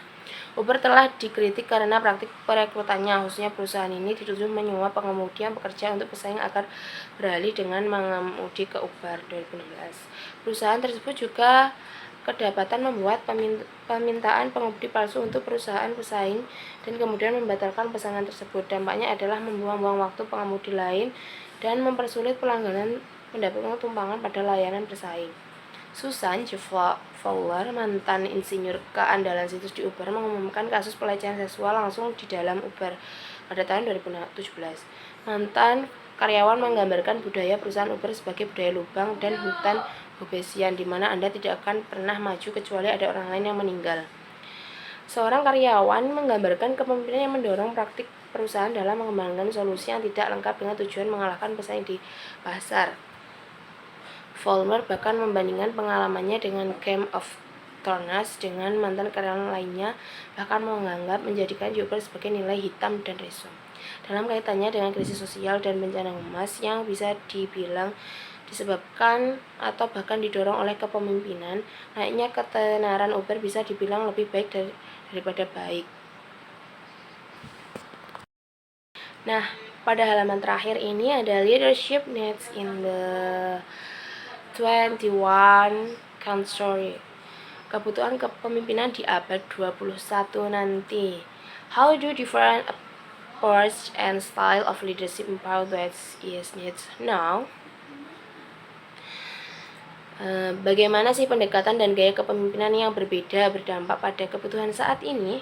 Uber telah dikritik karena praktik perekrutannya, khususnya perusahaan ini dituduh menyuap pengemudi yang bekerja untuk pesaing agar beralih dengan mengemudi ke Uber 2016. Perusahaan tersebut juga kedapatan membuat permintaan pengemudi palsu untuk perusahaan pesaing dan kemudian membatalkan pesanan tersebut. Dampaknya adalah membuang-buang waktu pengemudi lain dan mempersulit pelanggan mendapatkan tumpangan pada layanan pesaing. Susan J. Fowler, mantan insinyur keandalan situs di Uber, mengumumkan kasus pelecehan seksual langsung di dalam Uber pada tahun 2017. Mantan karyawan menggambarkan budaya perusahaan Uber sebagai budaya lubang dan hutan Hobbesian, di mana Anda tidak akan pernah maju kecuali ada orang lain yang meninggal. Seorang karyawan menggambarkan kepemimpinan yang mendorong praktik perusahaan dalam mengembangkan solusi yang tidak lengkap dengan tujuan mengalahkan pesaing di pasar. Vollmer bahkan membandingkan pengalamannya dengan Game of Thrones dengan mantan karyawan lainnya, bahkan menganggap menjadikan Uber sebagai nilai hitam dan resume. Dalam kaitannya dengan krisis sosial dan bencana emas yang bisa dibilang disebabkan atau bahkan didorong oleh kepemimpinan, naiknya ketenaran Uber bisa dibilang lebih baik daripada baik. Nah, pada halaman terakhir ini ada leadership needs in the 21 century. Kebutuhan kepemimpinan di abad 21 nanti. How do different approach and style of leadership empower that is needs now? Bagaimana sih pendekatan dan gaya kepemimpinan yang berbeda berdampak pada kebutuhan saat ini?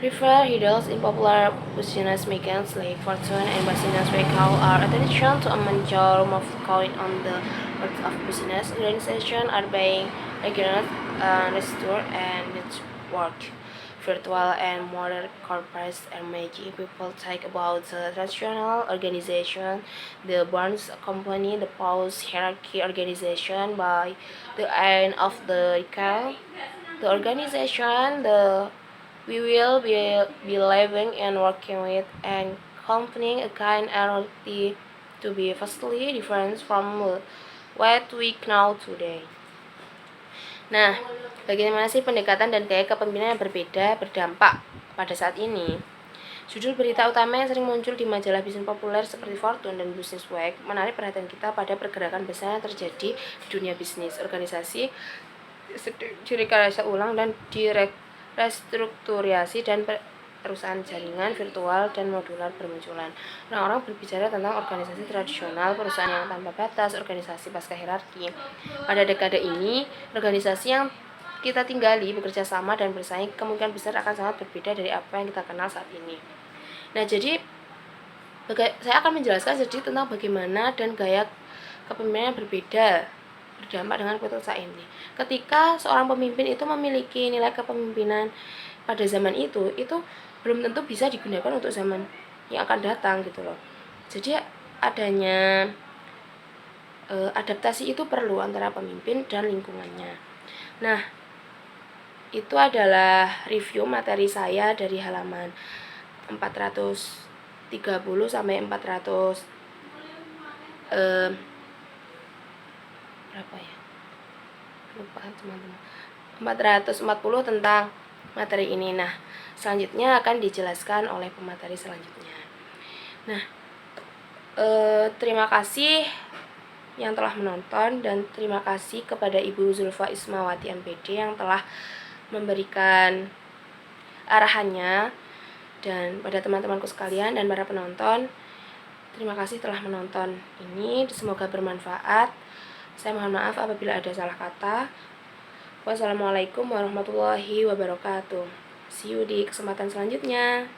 River hurdles in popular business makers like Fortune and business recall our attention to a major move going on the world of business. Organizations are being regular, restored and network. Virtual and modern corporates are making people think about the traditional organization, the Barnes Company, the Pulse hierarchy organization by the end of the decade. The organization, we will be living and working with and accompanying a kind reality to be vastly different from what we know today. Nah, bagaimana sih pendekatan dan gaya kepemimpinan yang berbeda berdampak pada saat ini? Judul berita utama yang sering muncul di majalah bisnis populer seperti Fortune dan Business Week menarik perhatian kita pada pergerakan besar yang terjadi di dunia bisnis. Organisasi direkayasa ulang dan restrukturasi dan perusahaan jaringan virtual dan modular bermunculan. Orang-orang berbicara tentang organisasi tradisional, perusahaan yang tanpa batas, organisasi pasca hierarki. Pada dekade ini, organisasi yang kita tinggali, bekerja sama dan bersaing kemungkinan besar akan sangat berbeda dari apa yang kita kenal saat ini. Nah, jadi saya akan menjelaskan sedikit tentang bagaimana dan gaya kepemimpinan yang berbeda berdampak dengan kebutuhan saat ini. Ketika seorang pemimpin itu memiliki nilai kepemimpinan pada zaman itu belum tentu bisa digunakan untuk zaman yang akan datang gitu loh. Jadi adanya adaptasi itu perlu antara pemimpin dan lingkungannya. Nah, itu adalah review materi saya dari halaman 430 sampai 400 berapa ya? Lupa teman-teman. 440 tentang materi ini. Nah, selanjutnya akan dijelaskan oleh pemateri selanjutnya. Nah, terima kasih yang telah menonton dan terima kasih kepada Ibu Zulfa Ismawati MPD yang telah memberikan arahannya, dan pada teman-temanku sekalian dan para penonton, terima kasih telah menonton ini. Semoga bermanfaat. Saya mohon maaf apabila ada salah kata. Wassalamualaikum warahmatullahi wabarakatuh. See you di kesempatan selanjutnya.